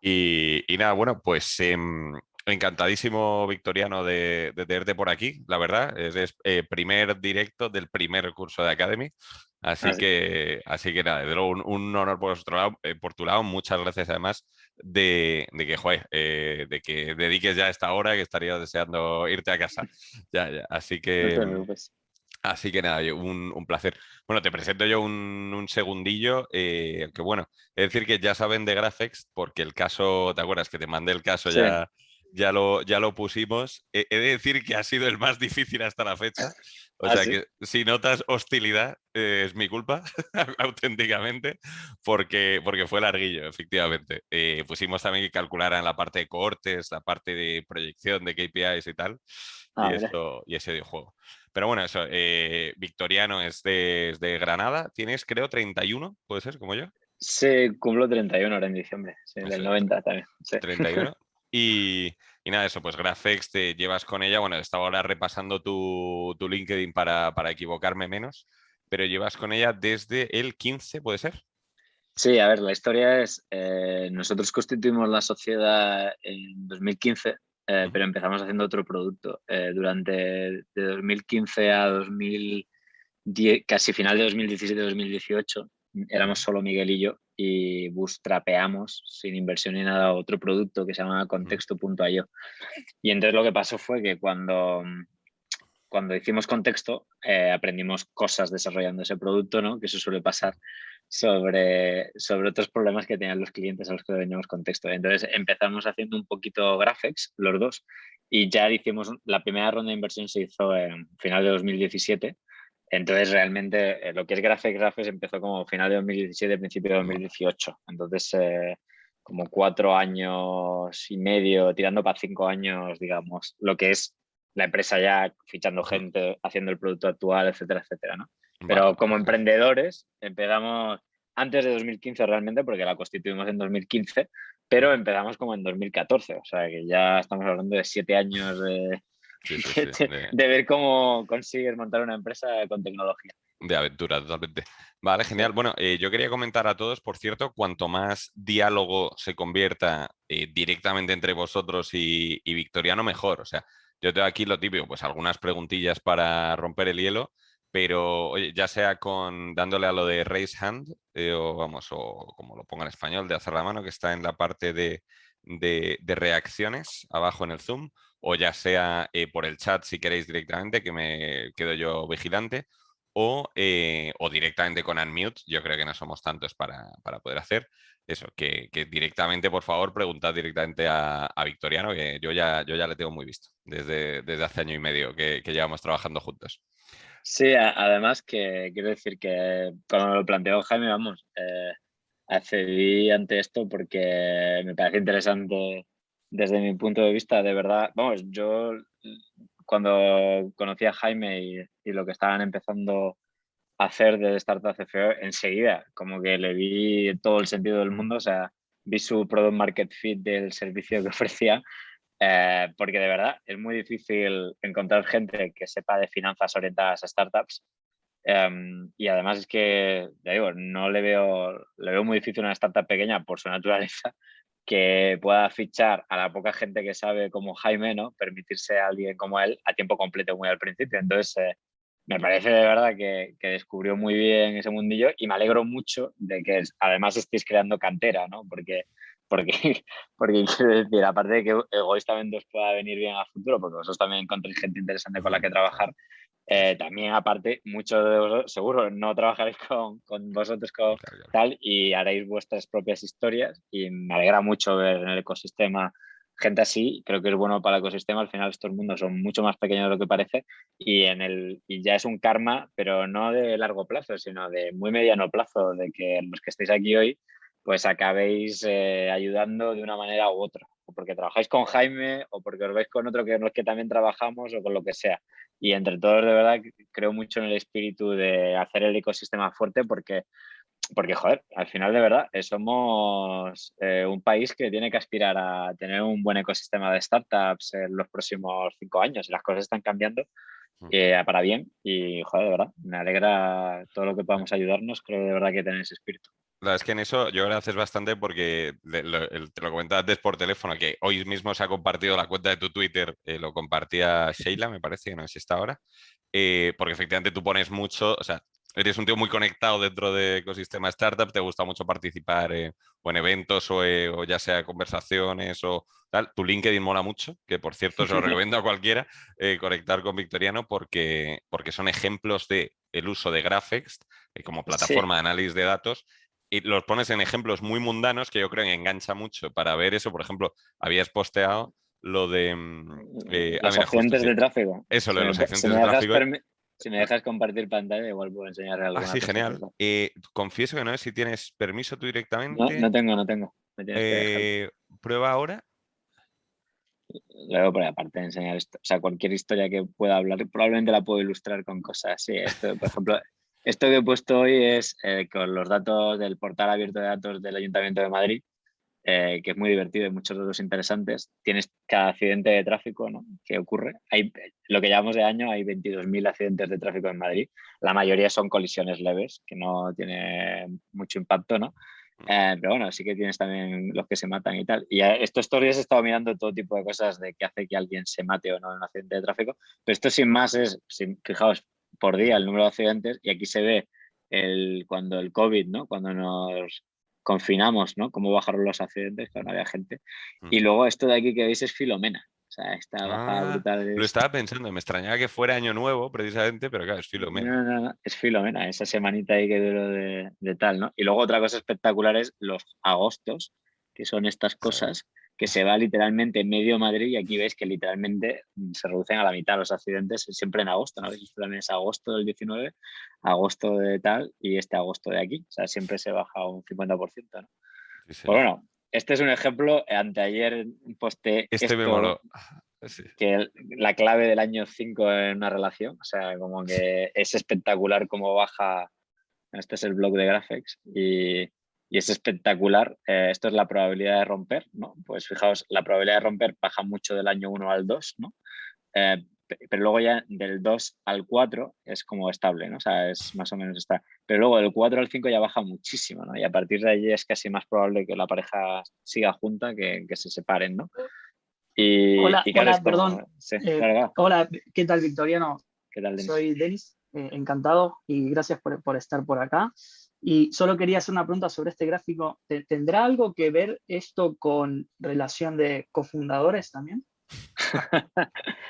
Y nada, bueno, pues encantadísimo, Victoriano, de tenerte por aquí, la verdad. Es primer directo del primer curso de Academy. Así. Así que nada, desde luego un honor por vuestro lado, por tu lado. Muchas gracias además joder, de que dediques ya esta hora que estaría deseando irte a casa. Ya, ya. No te preocupes. Así que nada, un placer. Bueno, te presento yo un segundillo, que bueno, es decir que ya saben de Graphex, porque el caso, ¿te acuerdas que te mandé el caso? Sí, Ya lo pusimos. He de decir que ha sido el más difícil hasta la fecha. O sea así. que si notas hostilidad, es mi culpa, auténticamente, porque fue larguillo, efectivamente. Pusimos también que calcularan la parte de cohortes, la parte de proyección de KPIs y tal, Ah, mira. y ese de juego. Pero bueno, eso, Victoriano es de Granada, tienes creo 31, ¿puede ser, como yo? Sí, cumplo 31 ahora en diciembre. Sí, Eso, del 90 también. Sí. 31. Y nada, eso, pues Graphex te llevas con ella. Bueno, estaba ahora repasando tu LinkedIn para equivocarme menos, pero llevas con ella desde el 15, ¿puede ser? Sí, a ver, la historia es, nosotros constituimos la sociedad en 2015, Ujú, pero empezamos haciendo otro producto. Durante de 2015 a 2010, casi final de 2017-2018, éramos ujú, solo Miguel y yo y bootstrapeamos sin inversión ni nada otro producto que se llama ujú, Contexto.io. Y entonces lo que pasó fue que cuando hicimos Contexto, aprendimos cosas desarrollando ese producto, ¿no? Que eso suele pasar sobre otros problemas que tenían los clientes a los que vendíamos Contexto. Entonces empezamos haciendo un poquito Graphics, los dos, y ya hicimos, la primera ronda de inversión se hizo en final de 2017. Entonces realmente lo que es Graphics empezó como final de 2017, principio de vale, 2018. Entonces como 4 años y medio, tirando para 5 años, digamos, lo que es la empresa ya fichando ujú, gente, haciendo el producto actual, etcétera, etcétera, ¿no? vale, Pero vale, como genial. emprendedores empezamos antes de 2015 realmente, porque la constituimos en 2015, pero Ujú. empezamos como en 2014, o sea que ya estamos hablando de 7 años Sí, sí, sí. de ver cómo consigues montar una empresa con tecnología. De aventura, totalmente. Vale, Sí, genial. Bueno, yo quería comentar a todos, por cierto, cuanto más diálogo se convierta directamente entre vosotros y Victoriano, mejor. O sea, yo tengo aquí lo típico, pues algunas preguntillas para romper el hielo, pero oye, ya sea con dándole a lo de raise hand, o vamos, o como lo ponga en español, de hacer la mano, que está en la parte de reacciones abajo en el Zoom, o ya sea por el chat si queréis directamente, que me quedo yo vigilante o directamente con Unmute. Yo creo que no somos tantos para poder hacer eso, que directamente, por favor, preguntad directamente a Victoriano, que yo ya le tengo muy visto desde hace año y medio que llevamos trabajando juntos. sí, además que quiero decir que cuando me lo planteó Jaime, vamos, accedí ante esto porque me parece interesante desde mi punto de vista, de verdad. Vamos, yo cuando conocí a Jaime y lo que estaban empezando a hacer de Startup CFO, enseguida, como que le vi todo el sentido del Mm. mundo, o sea, vi su product market fit del servicio que ofrecía, porque de verdad es muy difícil encontrar gente que sepa de finanzas orientadas a startups. Y además es que, ya digo, no le veo muy difícil a una startup pequeña por su naturaleza que pueda fichar a la poca gente que sabe como Jaime, ¿no? Permitirse a alguien como él a tiempo completo muy al principio. Entonces, me parece de verdad que descubrió muy bien ese mundillo y me alegro mucho de que además estéis creando cantera, ¿no? Porque, porque quiero decir, aparte de que egoístamente os pueda venir bien a futuro, porque vosotros también encontréis gente interesante con la Ujú, que claro. trabajar, Sí, sí, también aparte, muchos de vosotros, seguro, no trabajaréis con vosotros con claro, claro. tal y haréis vuestras propias historias y me alegra mucho ver en el ecosistema gente así. Creo que es bueno para el ecosistema. Al final estos mundos son mucho más pequeños de lo que parece y ya es un karma, pero no de largo plazo, sino de muy mediano plazo, de que los que estéis aquí hoy pues acabéis ayudando de una manera u otra, o porque trabajáis con Jaime o porque os veis con otro que, los que también trabajamos o con lo que sea. Y entre todos, de verdad, creo mucho en el espíritu de hacer el ecosistema fuerte porque joder, al final, de verdad, somos un país que tiene que aspirar a tener un buen ecosistema de startups en los próximos 5 años y las cosas están cambiando para bien. Y, joder, de verdad, me alegra todo lo que podamos ayudarnos. Creo de verdad que tenéis ese espíritu. La verdad es que en eso yo agradeces bastante porque te lo comentaba antes por teléfono, que hoy mismo se ha compartido la cuenta de tu Twitter, lo compartía Sheila, me parece, que no sé si está ahora, porque efectivamente tú pones mucho, o sea, eres un tío muy conectado dentro de ecosistema startup, te gusta mucho participar o en eventos o ya sea conversaciones o tal. Tu LinkedIn mola mucho, que por cierto se lo recomiendo a cualquiera, conectar con Victoriano porque son ejemplos de el uso de Graphex como Sí, plataforma de análisis de datos y los pones en ejemplos muy mundanos que yo creo que engancha mucho para ver eso. Por ejemplo, habías posteado lo de... los mira, justo, accidentes sí. de tráfico. Eso, lo Si de me, los si accidentes me de dejas, tráfico. si me dejas compartir pantalla, igual puedo enseñar Ah, alguna sí, cosa que genial. tal. Confieso que no sé si tienes permiso tú No, directamente. no tengo, no tengo. Me tienes que dejar. Prueba ahora. Luego, por aparte de enseñar esto, o sea, cualquier historia que pueda hablar, probablemente la puedo ilustrar con cosas así. Esto, por ejemplo, esto que he puesto hoy es con los datos del portal abierto de datos del Ayuntamiento de Madrid, que es muy divertido y muchos datos interesantes. Tienes cada accidente de tráfico, ¿no?, que ocurre. Hay, lo que llamamos de año, hay 22.000 accidentes de tráfico en Madrid. La mayoría son colisiones leves, que no tienen mucho impacto, ¿no? Pero bueno, sí que tienes también los que se matan y tal. Y estos días he estado mirando todo tipo de cosas de qué hace que alguien se mate o no en un accidente de tráfico. Pero esto sin más es, fijaos, por día el número de accidentes y aquí se ve cuando el COVID, ¿no? Cuando nos confinamos, ¿no? Cómo bajaron los accidentes, que no había gente. Y luego esto de aquí que veis es Filomena. O sea, esta bajada Ah, brutal lo es... estaba pensando, me extrañaba que fuera Año Nuevo, precisamente, pero claro, es Filomena. No, no, no, es Filomena, esa semanita ahí que duró de tal, ¿no? Y luego otra cosa espectacular es los agostos, que son estas cosas que se va literalmente en medio Madrid y aquí veis que literalmente se reducen a la mitad los accidentes siempre en agosto, ¿no? Esto también es agosto del 19, agosto de tal y este agosto de aquí. O sea, siempre se baja un 50%, ¿no? Sí, Pues señor. bueno, este es un ejemplo. Anteayer posté Este me esto, moló. Sí. que la clave del año 5 en una relación. O sea, como que es espectacular cómo baja. Este es el blog de Graphex y es espectacular. Esto es la probabilidad de romper, ¿no? Pues fijaos, la probabilidad de romper baja mucho del año 1 al 2, ¿no? Pero luego ya del 2 al 4 es como estable, ¿no? O sea, es más o menos está. Pero luego del 4 al 5 ya baja muchísimo, ¿no? Y a partir de allí es casi más probable que la pareja siga junta que se separen, ¿no? Hola, Y claro, es hola, como, perdón. sí, claro, claro. Hola, ¿qué tal, Victoriano? ¿Qué tal, Denis? Soy Denis, encantado y gracias por estar por acá. Y solo quería hacer una pregunta sobre este gráfico. ¿Tendrá algo que ver esto con relación de cofundadores también?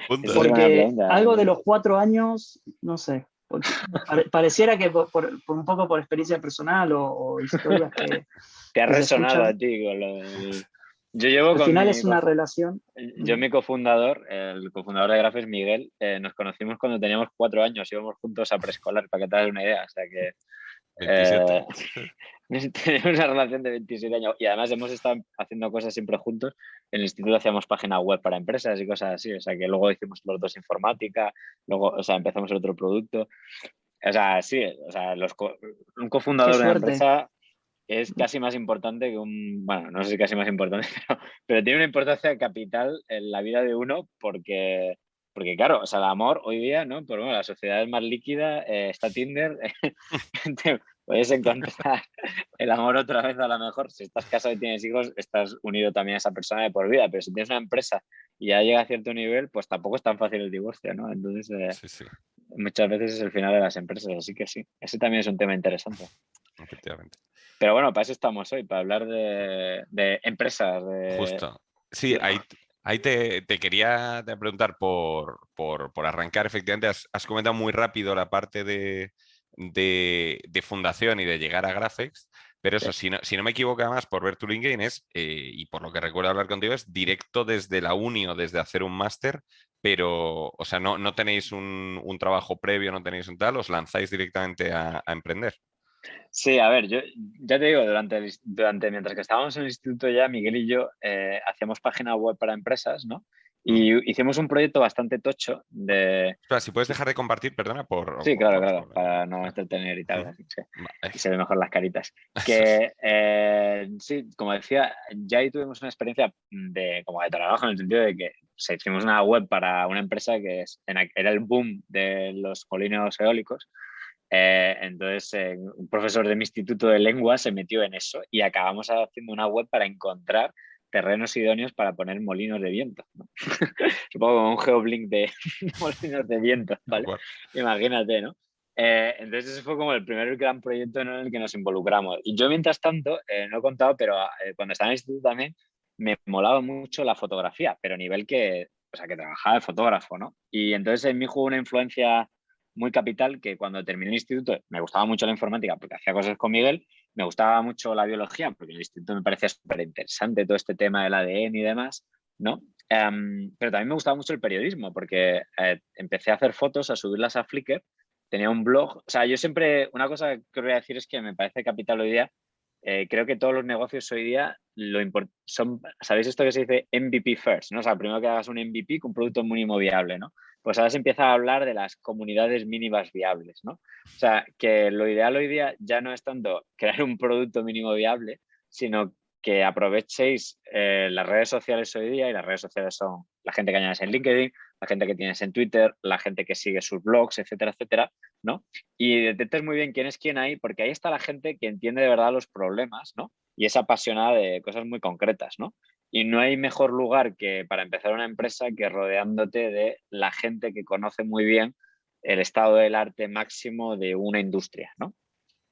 Punto. Esa es buena Porque pregunta. algo de los 4 años, no sé, porque pareciera que por un poco por experiencia personal o historias Te ha que se resonado a escuchan, ti con Yo llevo al con final es una relación. mi cofundador, el cofundador de Graphes, Miguel, nos conocimos cuando teníamos 4 años, íbamos juntos a preescolar, para que te hagas una idea. O sea que 27. tenemos una relación de 27 años y además hemos estado haciendo cosas siempre juntos. En el instituto hacíamos páginas web para empresas y cosas así, o sea que luego hicimos los dos informática, luego, o sea, empezamos el otro producto. O sea, sí, o sea, un Qué cofundador de una suerte. empresa es casi más importante que bueno, no sé si casi más importante, pero tiene una importancia capital en la vida de uno porque claro, o sea, el amor hoy día, ¿no? Pues bueno, la sociedad es más líquida, está Tinder, te puedes encontrar el amor otra vez a lo mejor. Si estás casado y tienes hijos, estás unido también a esa persona de por vida, pero si tienes una empresa y ya llega a cierto nivel, pues tampoco es tan fácil el divorcio, ¿no? Entonces, Sí, sí, muchas veces es el final de las empresas, así que sí, ese también es un tema interesante. efectivamente. Pero bueno, para eso estamos hoy, para hablar de empresas. Justo. Sí, ahí te quería preguntar por arrancar. Efectivamente, has comentado muy rápido la parte de fundación y de llegar a Graphex, pero Sí. eso, si no me equivoco más, por ver tu LinkedIn y por lo que recuerdo hablar contigo, es directo desde la uni o desde hacer un máster, pero, o sea, no tenéis un trabajo previo, no tenéis un tal, os lanzáis directamente a emprender. Sí, a ver, yo ya te digo, mientras que estábamos en el instituto ya, Miguel y yo hacíamos página web para empresas, ¿no? Ujú. Y hicimos un proyecto bastante tocho de... Espera, si puedes dejar de compartir, perdona, por, Sí, por, claro, por- claro, por- para no ah, entretener y tal, ujú. así que Vale. y se ven mejor las caritas. Eso es. Que sí, como decía, ya ahí tuvimos una experiencia como de trabajo en el sentido de que hicimos una web para una empresa que era el boom de los molinos eólicos. Entonces, un profesor de mi instituto de lengua se metió en eso y acabamos haciendo una web para encontrar terrenos idóneos para poner molinos de viento, ¿no? Supongo como un geoblink de molinos de viento, ¿vale? Imagínate, ¿no? Entonces ese fue como el primer gran proyecto en el que nos involucramos. Y yo, mientras tanto, no he contado, pero cuando estaba en el instituto también me molaba mucho la fotografía, pero a nivel que, o sea, que trabajaba de fotógrafo, ¿no? Y entonces en mí jugó una influencia muy capital que cuando terminé el instituto me gustaba mucho la informática porque hacía cosas con Miguel, me gustaba mucho la biología porque en el instituto me parecía súper interesante todo este tema del ADN y demás, ¿no? Pero también me gustaba mucho el periodismo porque empecé a hacer fotos, a subirlas a Flickr, tenía un blog, o sea, yo siempre, una cosa que voy a decir es que me parece capital hoy día, creo que todos los negocios hoy día son, ¿sabéis esto que se dice MVP first? ¿No? O sea, primero que hagas un MVP con un producto mínimo viable, ¿no? Pues ahora se empieza a hablar de las comunidades mínimas viables, ¿no? O sea, que lo ideal hoy día ya no es tanto crear un producto mínimo viable, sino que aprovechéis las redes sociales hoy día, y las redes sociales son la gente que añades en LinkedIn, la gente que tienes en Twitter, la gente que sigue sus blogs, etcétera, etcétera, ¿no? Y detectes muy bien quién es quién ahí, porque ahí está la gente que entiende de verdad los problemas, ¿no? Y es apasionada de cosas muy concretas, ¿no? Y no hay mejor lugar que para empezar una empresa que rodeándote de la gente que conoce muy bien el estado del arte máximo de una industria, ¿no?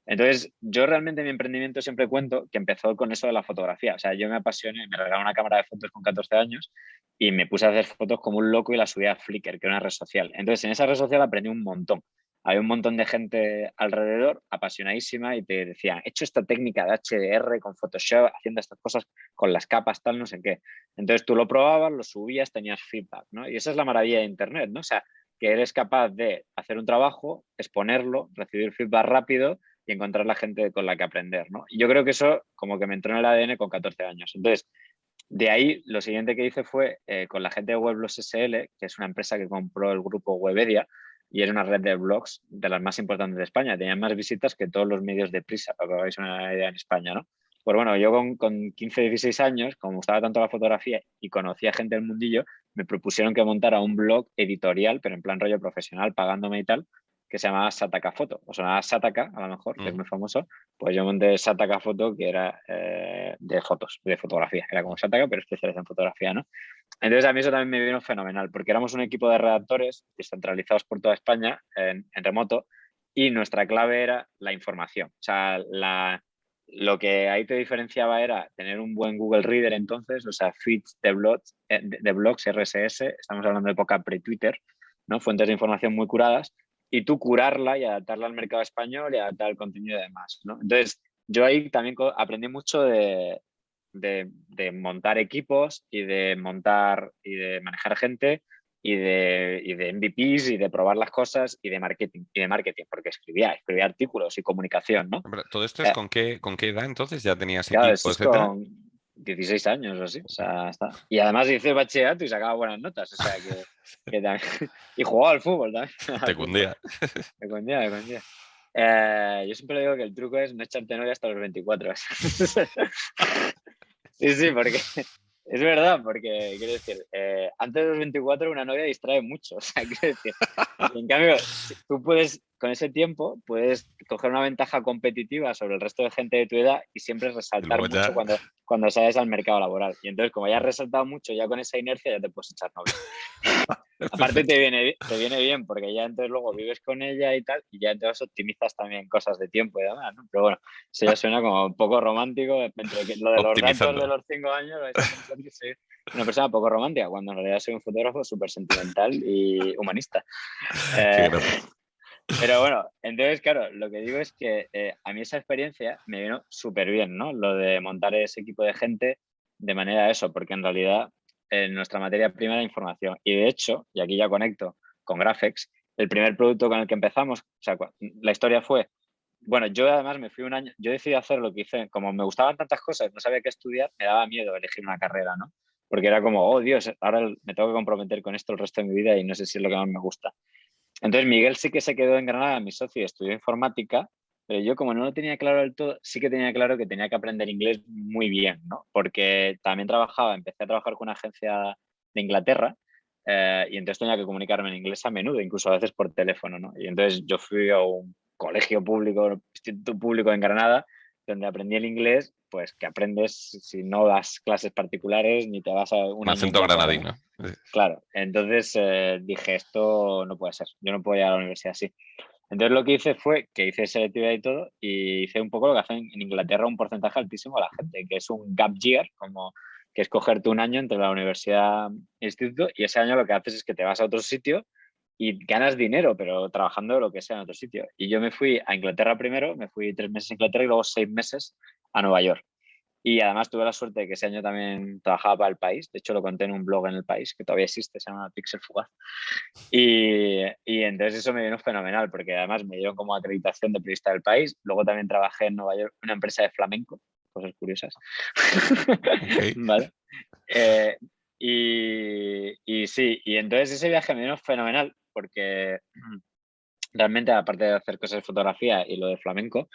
Entonces, yo realmente mi emprendimiento siempre cuento que empezó con eso de la fotografía. O sea, yo me apasioné, me regalé una cámara de fotos con 14 años y me puse a hacer fotos como un loco y las subí a Flickr, que era una red social. Entonces, en esa red social aprendí un montón. Había un montón de gente alrededor apasionadísima y te decían, he hecho esta técnica de HDR con Photoshop, haciendo estas cosas con las capas, tal, no sé qué. Entonces, tú lo probabas, lo subías, tenías feedback, ¿no? Y esa es la maravilla de Internet, ¿no? O sea, que eres capaz de hacer un trabajo, exponerlo, recibir feedback rápido y encontrar la gente con la que aprender, ¿no? Y yo creo que eso como que me entró en el ADN con 14 años. Entonces, de ahí lo siguiente que hice fue con la gente de Weblogs SL, que es una empresa que compró el grupo Webedia y era una red de blogs de las más importantes de España. Tenían más visitas que todos los medios de prisa, para que hagáis una idea en España, ¿no? Pues bueno, yo con 15, 16 años, como me gustaba tanto la fotografía y conocía gente del mundillo, me propusieron que montara un blog editorial, pero en plan rollo profesional, pagándome y tal, que se llamaba Sataka Foto. O sea, Sataka, a lo mejor, que es muy famoso. Pues yo monté Sataka Foto, que era de fotos, de fotografía. Era como Sataka, pero especializado en fotografía, ¿no? Entonces a mí eso también me vino fenomenal, porque éramos un equipo de redactores descentralizados por toda España, en remoto, y nuestra clave era la información. O sea, lo que ahí te diferenciaba era tener un buen Google Reader entonces, o sea, feeds de blogs RSS, estamos hablando de época pre-Twitter, ¿no? Fuentes de información muy curadas, y tú curarla y adaptarla al mercado español y adaptar el contenido y demás, ¿no? Entonces, yo ahí también aprendí mucho de montar equipos y de montar y de manejar gente y de MVPs y de probar las cosas y de marketing, porque escribía artículos y comunicación, ¿no? Pero, ¿todo esto es con qué edad entonces? ¿Ya tenías Claro, equipo, eso es etcétera? con 16 años o así, o sea, está. Y además hice bachillerato y sacaba buenas notas, o sea, que también. Y jugaba al fútbol también, Te al fútbol. cundía. Me condía, me condía. Yo siempre digo que el truco es no echarte novia hasta los 24. Sí, sí, porque es verdad, porque quiero decir, antes de los 24 una novia distrae mucho. O sea, quiero decir, y en cambio, tú puedes, con ese tiempo, puedes coger una ventaja competitiva sobre el resto de gente de tu edad y siempre Y resaltar luego mucho ya. cuando sales al mercado laboral. Y entonces, como ya has resaltado mucho, ya con esa inercia ya te puedes echar novia. Aparte te viene bien porque ya entonces luego vives con ella y tal, y ya entonces optimizas también cosas de tiempo y demás, ¿no? Pero bueno, eso ya suena como un poco romántico, entre que lo de los datos de Optimizando. los 5 años, vais a pensar que soy una persona poco romántica, cuando en realidad soy un fotógrafo súper sentimental y humanista. Qué Eh, gracia. pero bueno, entonces, claro, lo que digo es que a mí esa experiencia me vino súper bien, ¿no? Lo de montar ese equipo de gente de manera eso, porque en realidad nuestra materia prima era información. Y de hecho, y aquí ya conecto con Graphex, el primer producto con el que empezamos, o sea, la historia fue, bueno, yo además me fui un año, yo decidí hacer lo que hice, como me gustaban tantas cosas, no sabía qué estudiar, me daba miedo elegir una carrera, ¿no? Porque era como, oh Dios, ahora me tengo que comprometer con esto el resto de mi vida y no sé si es lo que más me gusta. Entonces Miguel sí que se quedó en Granada, mi socio, y estudió informática, pero yo como no lo tenía claro del todo, sí que tenía claro que tenía que aprender inglés muy bien, ¿no? Porque también empecé a trabajar con una agencia de Inglaterra y entonces tenía que comunicarme en inglés a menudo, incluso a veces por teléfono, ¿no? Y entonces yo fui a un colegio público, instituto público en Granada, donde aprendí el inglés, pues que aprendes si no das clases particulares ni te vas a un año acento en Inglaterra, granadino. ¿no? Claro, entonces dije, esto no puede ser, yo no puedo ir a la universidad así. Entonces lo que hice fue que hice selectividad y todo, y hice un poco lo que hacen en Inglaterra un porcentaje altísimo de la gente, que es un gap year, como que es cogerte un año entre la universidad e el instituto, y ese año lo que haces es que te vas a otro sitio y ganas dinero, pero trabajando lo que sea en otro sitio. Y yo me fui a Inglaterra primero, me fui 3 meses a Inglaterra y luego 6 meses a Nueva York. Y además tuve la suerte de que ese año también trabajaba para El País. De hecho, lo conté en un blog en El País, que todavía existe, se llama Pixel Fugaz. Y entonces eso me vino fenomenal, porque además me dieron como acreditación de periodista del País. Luego también trabajé en Nueva York en una empresa de flamenco, cosas curiosas. Okay. ¿Vale? Y sí, y entonces ese viaje me vino fenomenal, porque realmente, aparte de hacer cosas de fotografía y lo de flamenco,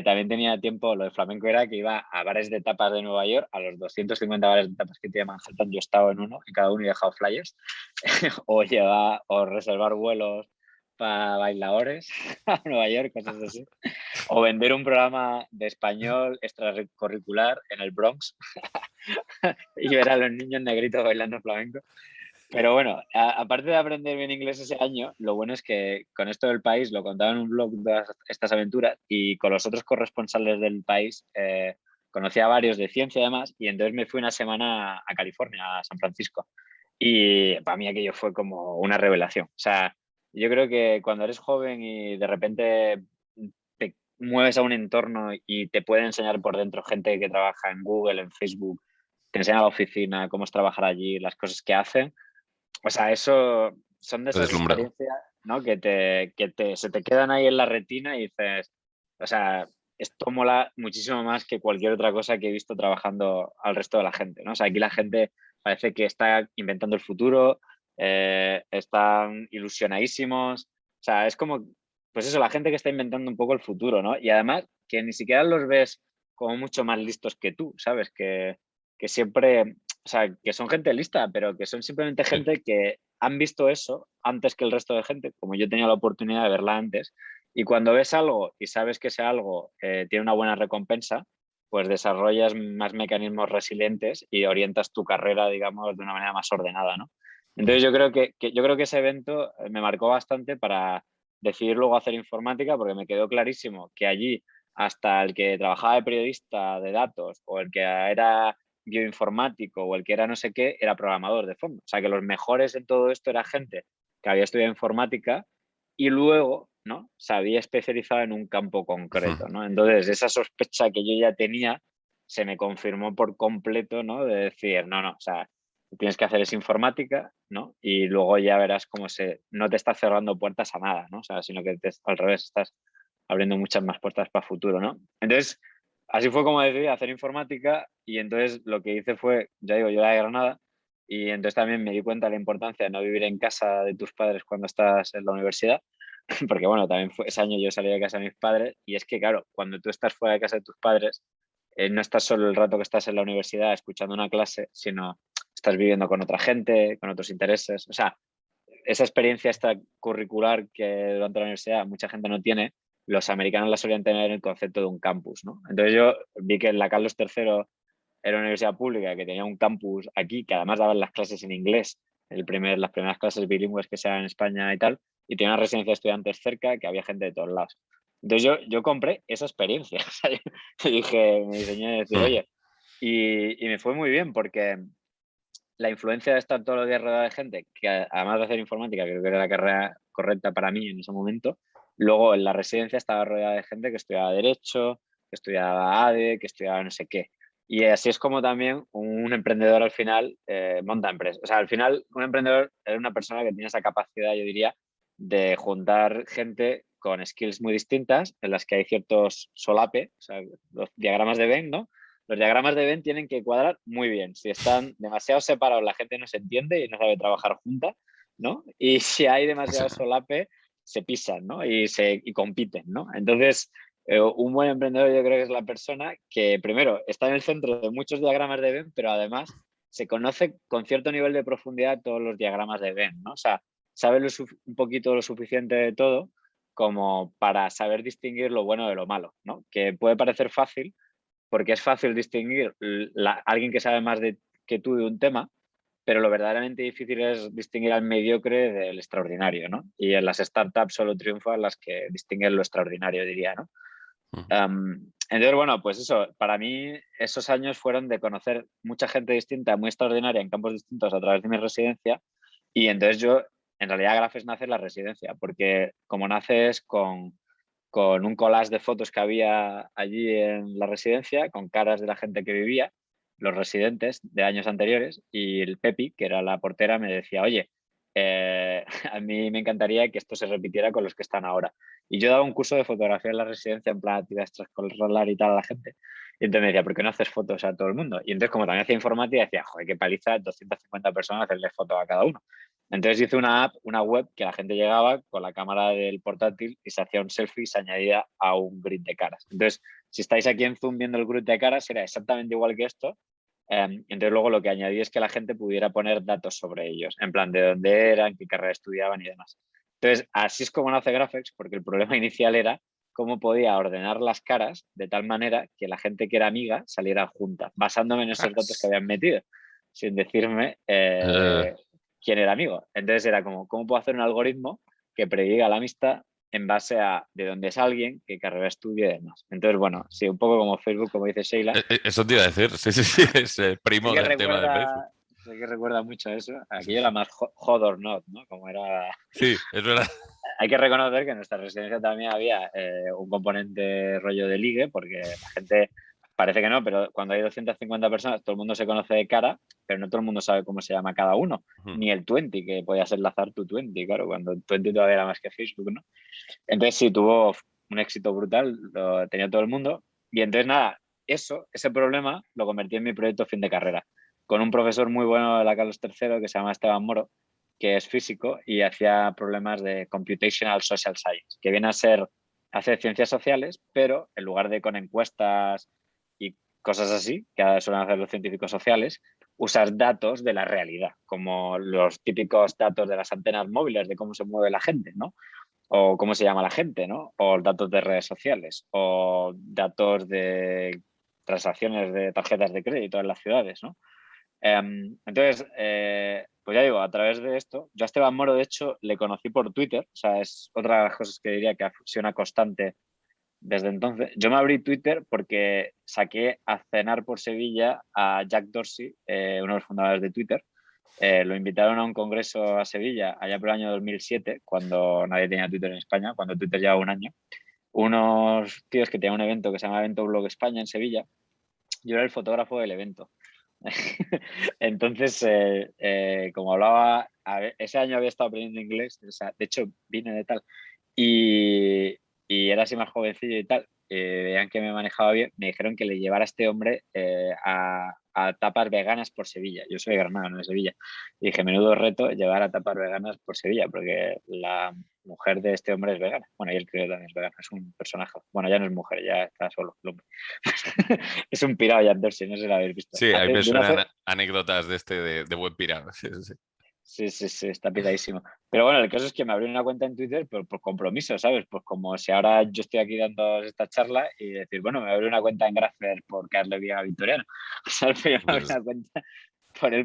también tenía tiempo. Lo de flamenco era que iba a bares de tapas de Nueva York, a los 250 bares de tapas que tiene Manhattan, yo he estado en uno, en cada uno y he dejado flyers, o reservar vuelos para bailadores a Nueva York, cosas así, o vender un programa de español extracurricular en el Bronx y ver a los niños negritos bailando flamenco. Pero bueno, aparte de aprender bien inglés ese año, lo bueno es que con esto del País lo contaba en un blog de estas aventuras, y con los otros corresponsales del País conocí a varios de ciencia y demás, y entonces me fui una semana a California, a San Francisco. Y para mí aquello fue como una revelación. O sea, yo creo que cuando eres joven y de repente te mueves a un entorno y te puede enseñar por dentro gente que trabaja en Google, en Facebook, te enseña la oficina, cómo es trabajar allí, las cosas que hacen. O sea, eso son de Te esas deslumbrado. experiencias, ¿no? Se te quedan ahí en la retina y dices, o sea, esto mola muchísimo más que cualquier otra cosa que he visto trabajando al resto de la gente, ¿no? O sea, aquí la gente parece que está inventando el futuro, están ilusionadísimos. O sea, es como, pues eso, la gente que está inventando un poco el futuro, ¿no? Y además que ni siquiera los ves como mucho más listos que tú, ¿sabes? Que siempre, o sea, que son gente lista, pero que son simplemente Sí. gente que han visto eso antes que el resto de gente, como yo he tenido la oportunidad de verla antes. Y cuando ves algo y sabes que ese algo tiene una buena recompensa, pues desarrollas más mecanismos resilientes y orientas tu carrera, digamos, de una manera más ordenada, ¿no? Entonces yo creo que ese evento me marcó bastante para decidir luego hacer informática, porque me quedó clarísimo que allí hasta el que trabajaba de periodista de datos o el que era bioinformático o el que era no sé qué, era programador de fondo. O sea, que los mejores en todo esto era gente que había estudiado informática y luego, ¿no? Se había especializado en un campo concreto, ¿no? Entonces, esa sospecha que yo ya tenía se me confirmó por completo, ¿no? De decir, no, o sea, lo que tienes que hacer es informática, ¿no? Y luego ya verás cómo no te está cerrando puertas a nada, ¿no? O sea, sino que al revés, estás abriendo muchas más puertas para futuro, ¿no? Entonces, así fue como decidí hacer informática, y entonces lo que hice fue, ya digo, yo era de Granada, y entonces también me di cuenta de la importancia de no vivir en casa de tus padres cuando estás en la universidad, porque bueno, también fue ese año yo salí de casa de mis padres, y es que claro, cuando tú estás fuera de casa de tus padres, no estás solo el rato que estás en la universidad escuchando una clase, sino estás viviendo con otra gente, con otros intereses. O sea, esa experiencia extracurricular que durante la universidad mucha gente no tiene, los americanos la solían tener en el concepto de un campus, ¿no? Entonces yo vi que la Carlos III era una universidad pública que tenía un campus aquí, que además daban las clases en inglés, las primeras clases bilingües que se dan en España y tal, y tenía una residencia de estudiantes cerca, que había gente de todos lados. Entonces yo compré esa experiencia. O sea, yo dije, me diseñé de decir, oye, y me fue muy bien, porque la influencia de estar todos los días rodeado de gente, que además de hacer informática, creo que era la carrera correcta para mí en ese momento, luego en la residencia estaba rodeada de gente que estudiaba Derecho, que estudiaba ADE, que estudiaba no sé qué. Y así es como también un emprendedor al final monta empresas. O sea, al final un emprendedor es una persona que tiene esa capacidad, yo diría, de juntar gente con skills muy distintas, en las que hay ciertos solape, o sea, los diagramas de Venn, ¿no? Los diagramas de Venn tienen que cuadrar muy bien. Si están demasiado separados, la gente no se entiende y no sabe trabajar junta, ¿no? Y si hay demasiado solape, se pisan, ¿no? Y compiten, ¿no? Entonces, un buen emprendedor yo creo que es la persona que, primero, está en el centro de muchos diagramas de Venn, pero además se conoce con cierto nivel de profundidad todos los diagramas de Venn, ¿no? O sea, sabe un poquito lo suficiente de todo como para saber distinguir lo bueno de lo malo, ¿no? Que puede parecer fácil, porque es fácil distinguir alguien que sabe más que tú de un tema, pero lo verdaderamente difícil es distinguir al mediocre del extraordinario, ¿no? Y en las startups solo triunfan las que distinguen lo extraordinario, diría, ¿no? Entonces, bueno, pues eso, para mí esos años fueron de conocer mucha gente distinta, muy extraordinaria en campos distintos a través de mi residencia, y entonces yo, en realidad Grafes nace en la residencia, porque como naces con un collage de fotos que había allí en la residencia, con caras de la gente que vivía, los residentes de años anteriores, y el Pepi, que era la portera, me decía, oye, a mí me encantaría que esto se repitiera con los que están ahora. Y yo daba un curso de fotografía en la residencia, en plan actividades extraescolar y tal a la gente. Y entonces me decía, ¿por qué no haces fotos a todo el mundo? Y entonces, como también hacía informática, decía, joder, qué paliza, 250 personas hacerle fotos a cada uno. Entonces hice una app, una web, que la gente llegaba con la cámara del portátil y se hacía un selfie y se añadía a un grid de caras. Entonces, si estáis aquí en Zoom viendo el grid de caras, era exactamente igual que esto. Entonces, luego lo que añadí es que la gente pudiera poner datos sobre ellos, en plan de dónde eran, qué carrera estudiaban y demás. Entonces, así es como nace Graphex, porque el problema inicial era cómo podía ordenar las caras de tal manera que la gente que era amiga saliera junta, basándome en esos datos que habían metido, sin decirme quién era amigo. Entonces era como, ¿cómo puedo hacer un algoritmo que prediga la amistad en base a de dónde es alguien, qué carrera estudia y demás? Entonces, bueno, sí, un poco como Facebook, como dice Sheila. Eso te iba a decir, sí, es el primo del tema de Facebook. Sí que recuerda mucho a eso. Aquello era más hot or not, ¿no? Como era... Sí, es verdad. Hay que reconocer que en nuestra residencia también había un componente rollo de ligue, porque la gente parece que no, pero cuando hay 250 personas, todo el mundo se conoce de cara, pero no todo el mundo sabe cómo se llama cada uno. Ni el 20, que podías enlazar tu 20, claro, cuando el 20 todavía era más que Facebook, ¿no? Entonces sí, tuvo un éxito brutal, lo tenía todo el mundo. Y entonces nada, ese problema lo convertí en mi proyecto fin de carrera, con un profesor muy bueno de la Carlos III que se llama Esteban Moro, que es físico y hacía problemas de Computational Social Science, que viene a ser, hace ciencias sociales, pero en lugar de con encuestas y cosas así, que suelen hacer los científicos sociales, usas datos de la realidad, como los típicos datos de las antenas móviles, de cómo se mueve la gente, ¿no? O cómo se llama la gente, ¿no? O datos de redes sociales, o datos de transacciones de tarjetas de crédito en las ciudades, ¿no? Entonces, pues ya digo, a través de esto, yo a Esteban Moro, de hecho, le conocí por Twitter, o sea, es otra de las cosas que diría que ha sido una constante desde entonces. Yo me abrí Twitter porque saqué a cenar por Sevilla a Jack Dorsey, uno de los fundadores de Twitter. Lo invitaron a un congreso a Sevilla allá por el año 2007, cuando nadie tenía Twitter en España, cuando Twitter llevaba un año. Unos tíos que tenían un evento que se llama Evento Blog España en Sevilla. Yo era el fotógrafo del evento. Entonces, como hablaba, ese año había estado aprendiendo inglés, o sea, de hecho vine de tal, y era así más jovencillo y tal, veían que me manejaba bien, me dijeron que le llevara a este hombre a tapas veganas por Sevilla. Yo soy de Granada, no de Sevilla. Y dije, menudo reto llevar a tapas veganas por Sevilla, porque la mujer de este hombre es vegana. Bueno, y él creo que también es vegano, es un personaje. Bueno, ya no es mujer, ya está solo el hombre. Es un pirado Jack Dorsey, no sé si lo habéis visto. Sí, ahí me suenan anécdotas de buen pirado. Sí, está piradísimo. Pero bueno, el caso es que me abrí una cuenta en Twitter por compromiso, ¿sabes? Pues como si ahora yo estoy aquí dando esta charla y decir, bueno, me abrí una cuenta en Grapher por darle bien a Victoriano. ¿Sabes? Pero yo me abrí una cuenta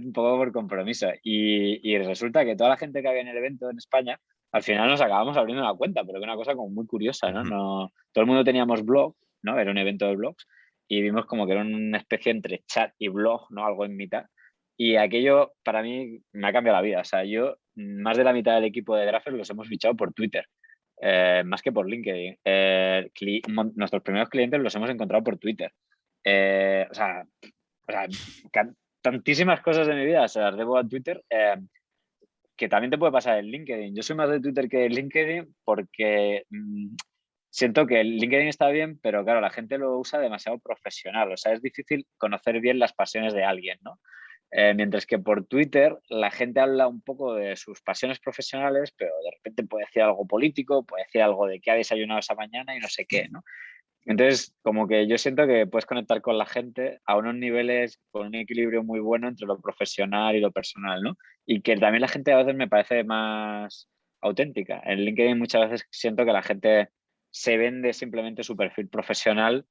un poco por compromiso. Y resulta que toda la gente que había en el evento en España, al final nos acabamos abriendo una cuenta, pero que una cosa como muy curiosa, ¿no? No, todo el mundo teníamos blog, ¿no? Era un evento de blogs y vimos como que era una especie entre chat y blog, ¿no? Algo en mitad. Y aquello para mí me ha cambiado la vida. O sea, yo, más de la mitad del equipo de Grapher los hemos fichado por Twitter, más que por LinkedIn. Nuestros primeros clientes los hemos encontrado por Twitter. O sea tantísimas cosas de mi vida se las debo a Twitter, que también te puede pasar en LinkedIn. Yo soy más de Twitter que de LinkedIn porque siento que el LinkedIn está bien, pero claro, la gente lo usa demasiado profesional. O sea, es difícil conocer bien las pasiones de alguien, ¿no? Mientras que por Twitter la gente habla un poco de sus pasiones profesionales, pero de repente puede decir algo político, puede decir algo de qué ha desayunado esa mañana y no sé qué, ¿no? Entonces, como que yo siento que puedes conectar con la gente a unos niveles con un equilibrio muy bueno entre lo profesional y lo personal, ¿no? Y que también la gente a veces me parece más auténtica. En LinkedIn muchas veces siento que la gente se vende simplemente su perfil profesional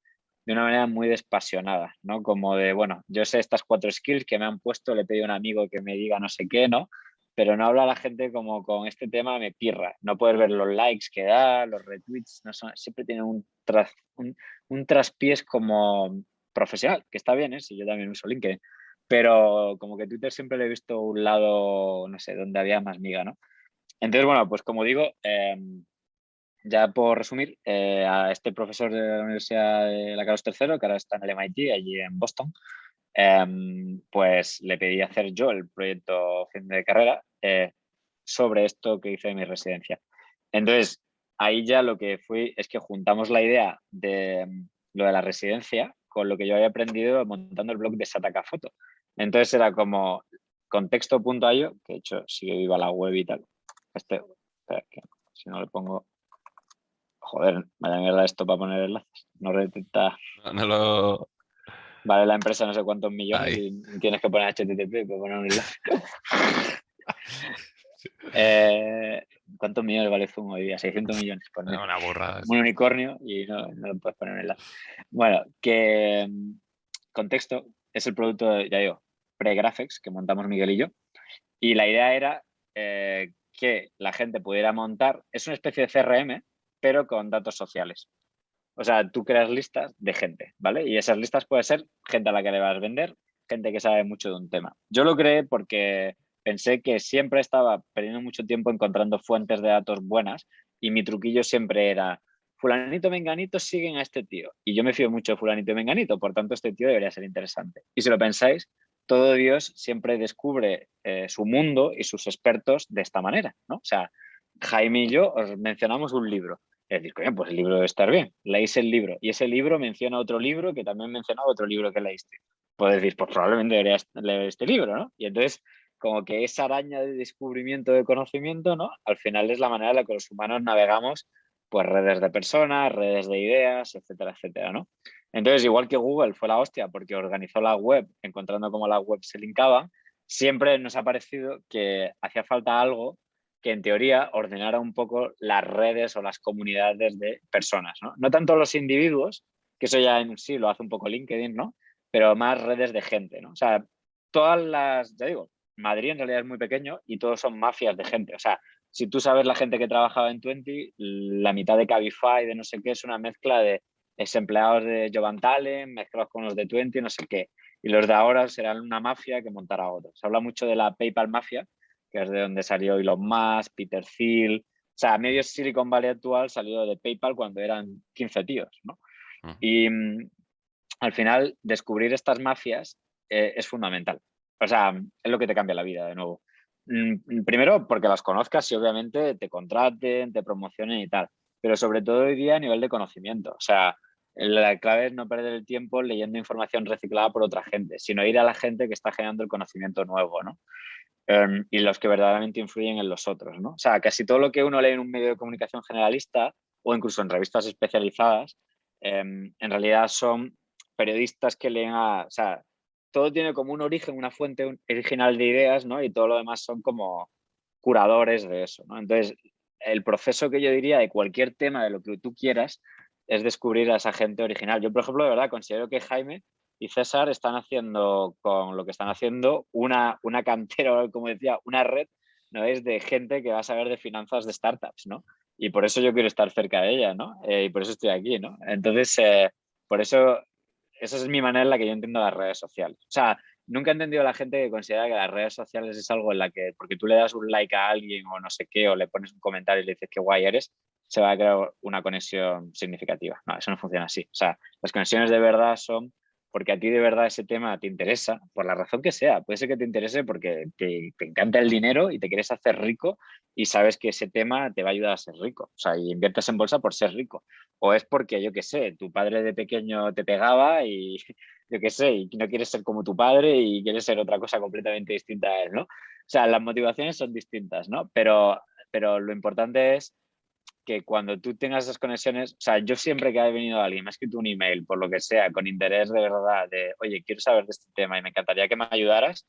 de una manera muy despasionada, ¿no? Como de, bueno, yo sé estas 4 skills que me han puesto, le he pedido a un amigo que me diga no sé qué, ¿no? Pero no habla la gente como con este tema me pirra. No puedes ver los likes que da, los retweets, no son, siempre tiene un traspiés como profesional, que está bien, ¿eh? Si yo también uso LinkedIn, pero como que Twitter siempre le he visto un lado, no sé, donde había más miga, ¿no? Entonces, bueno, pues como digo, ya por resumir, a este profesor de la Universidad de la Carlos III, que ahora está en el MIT, allí en Boston, pues le pedí hacer yo el proyecto fin de carrera sobre esto que hice en mi residencia. Entonces, ahí ya lo que fui es que juntamos la idea de lo de la residencia con lo que yo había aprendido montando el blog de Sataka Photo. Entonces era como contexto.io, que de hecho sigue viva la web y tal. Espera, que si no le pongo... Joder, vaya mierda esto para poner enlaces. No detecta... No lo... Vale la empresa no sé cuántos millones Ahí. y tienes que poner HTTP para poner un enlace. ¿Cuántos millones vale Zoom hoy día? 600 millones. Pues no. Una burrada. Un unicornio y no lo puedes poner un enlace. Bueno, que contexto es el producto, ya digo, Pregraphics que montamos Miguel y yo. Y la idea era que la gente pudiera montar, es una especie de CRM, pero con datos sociales. O sea, tú creas listas de gente, ¿vale? Y esas listas pueden ser gente a la que le vas a vender, gente que sabe mucho de un tema. Yo lo creé porque pensé que siempre estaba perdiendo mucho tiempo encontrando fuentes de datos buenas y mi truquillo siempre era fulanito, menganito siguen a este tío. Y yo me fío mucho de fulanito y menganito, por tanto este tío debería ser interesante. Y si lo pensáis, todo Dios siempre descubre su mundo y sus expertos de esta manera, ¿no? O sea, Jaime y yo os mencionamos un libro. Es decir, coño, pues el libro debe estar bien. Leéis el libro y ese libro menciona otro libro que también menciona otro libro que leíste. Pues decir, pues probablemente deberías leer este libro, ¿no? Y entonces, como que esa araña de descubrimiento de conocimiento, ¿no? Al final es la manera en la que los humanos navegamos, pues redes de personas, redes de ideas, etcétera, etcétera, ¿no? Entonces, igual que Google fue la hostia porque organizó la web, encontrando cómo la web se linkaba, siempre nos ha parecido que hacía falta algo que en teoría ordenara un poco las redes o las comunidades de personas, ¿no? No tanto los individuos, que eso ya en sí lo hace un poco LinkedIn, ¿no? Pero más redes de gente, ¿no? O sea, todas las, ya digo, Madrid en realidad es muy pequeño y todos son mafias de gente. O sea, si tú sabes la gente que trabajaba en Twenty, la mitad de Cabify, de no sé qué, es una mezcla de ex empleados de Jovan Talent, mezclados con los de Twenty, no sé qué. Y los de ahora serán una mafia que montará otros. Se habla mucho de la PayPal mafia, que es de donde salió Elon Musk, Peter Thiel. O sea, medio Silicon Valley actual salió de PayPal cuando eran 15 tíos, ¿no? Y al final, descubrir estas mafias es fundamental. O sea, es lo que te cambia la vida, de nuevo. Primero, porque las conozcas y obviamente te contraten, te promocionen y tal. Pero sobre todo hoy día a nivel de conocimiento. O sea, la clave es no perder el tiempo leyendo información reciclada por otra gente, sino ir a la gente que está generando el conocimiento nuevo, ¿no? Y los que verdaderamente influyen en los otros, ¿no? O sea, casi todo lo que uno lee en un medio de comunicación generalista o incluso en revistas especializadas, en realidad son periodistas que leen o sea, todo tiene como un origen, una fuente original de ideas, ¿no? Y todo lo demás son como curadores de eso, ¿no? Entonces, el proceso que yo diría de cualquier tema de lo que tú quieras es descubrir a esa gente original. Yo, por ejemplo, de verdad considero que Jaime y César están haciendo con lo que están haciendo una cantera, como decía, una red, ¿no? Es de gente que va a saber de finanzas de startups, ¿no? Y por eso yo quiero estar cerca de ella, ¿no? Y por eso estoy aquí, ¿no? Entonces, por eso, esa es mi manera en la que yo entiendo las redes sociales. O sea, nunca he entendido a la gente que considera que las redes sociales es algo en la que, porque tú le das un like a alguien o no sé qué, o le pones un comentario y le dices qué guay eres, se va a crear una conexión significativa. No, eso no funciona así. O sea, las conexiones de verdad son porque a ti de verdad ese tema te interesa, por la razón que sea. Puede ser que te interese porque te encanta el dinero y te quieres hacer rico y sabes que ese tema te va a ayudar a ser rico. O sea, y inviertes en bolsa por ser rico. O es porque, yo qué sé, tu padre de pequeño te pegaba y, yo qué sé, y no quieres ser como tu padre y quieres ser otra cosa completamente distinta a él, ¿no? O sea, las motivaciones son distintas, ¿no? Pero lo importante es que cuando tú tengas esas conexiones, o sea, yo siempre que ha venido alguien, me ha escrito un email, por lo que sea, con interés de verdad, de, oye, quiero saber de este tema y me encantaría que me ayudaras,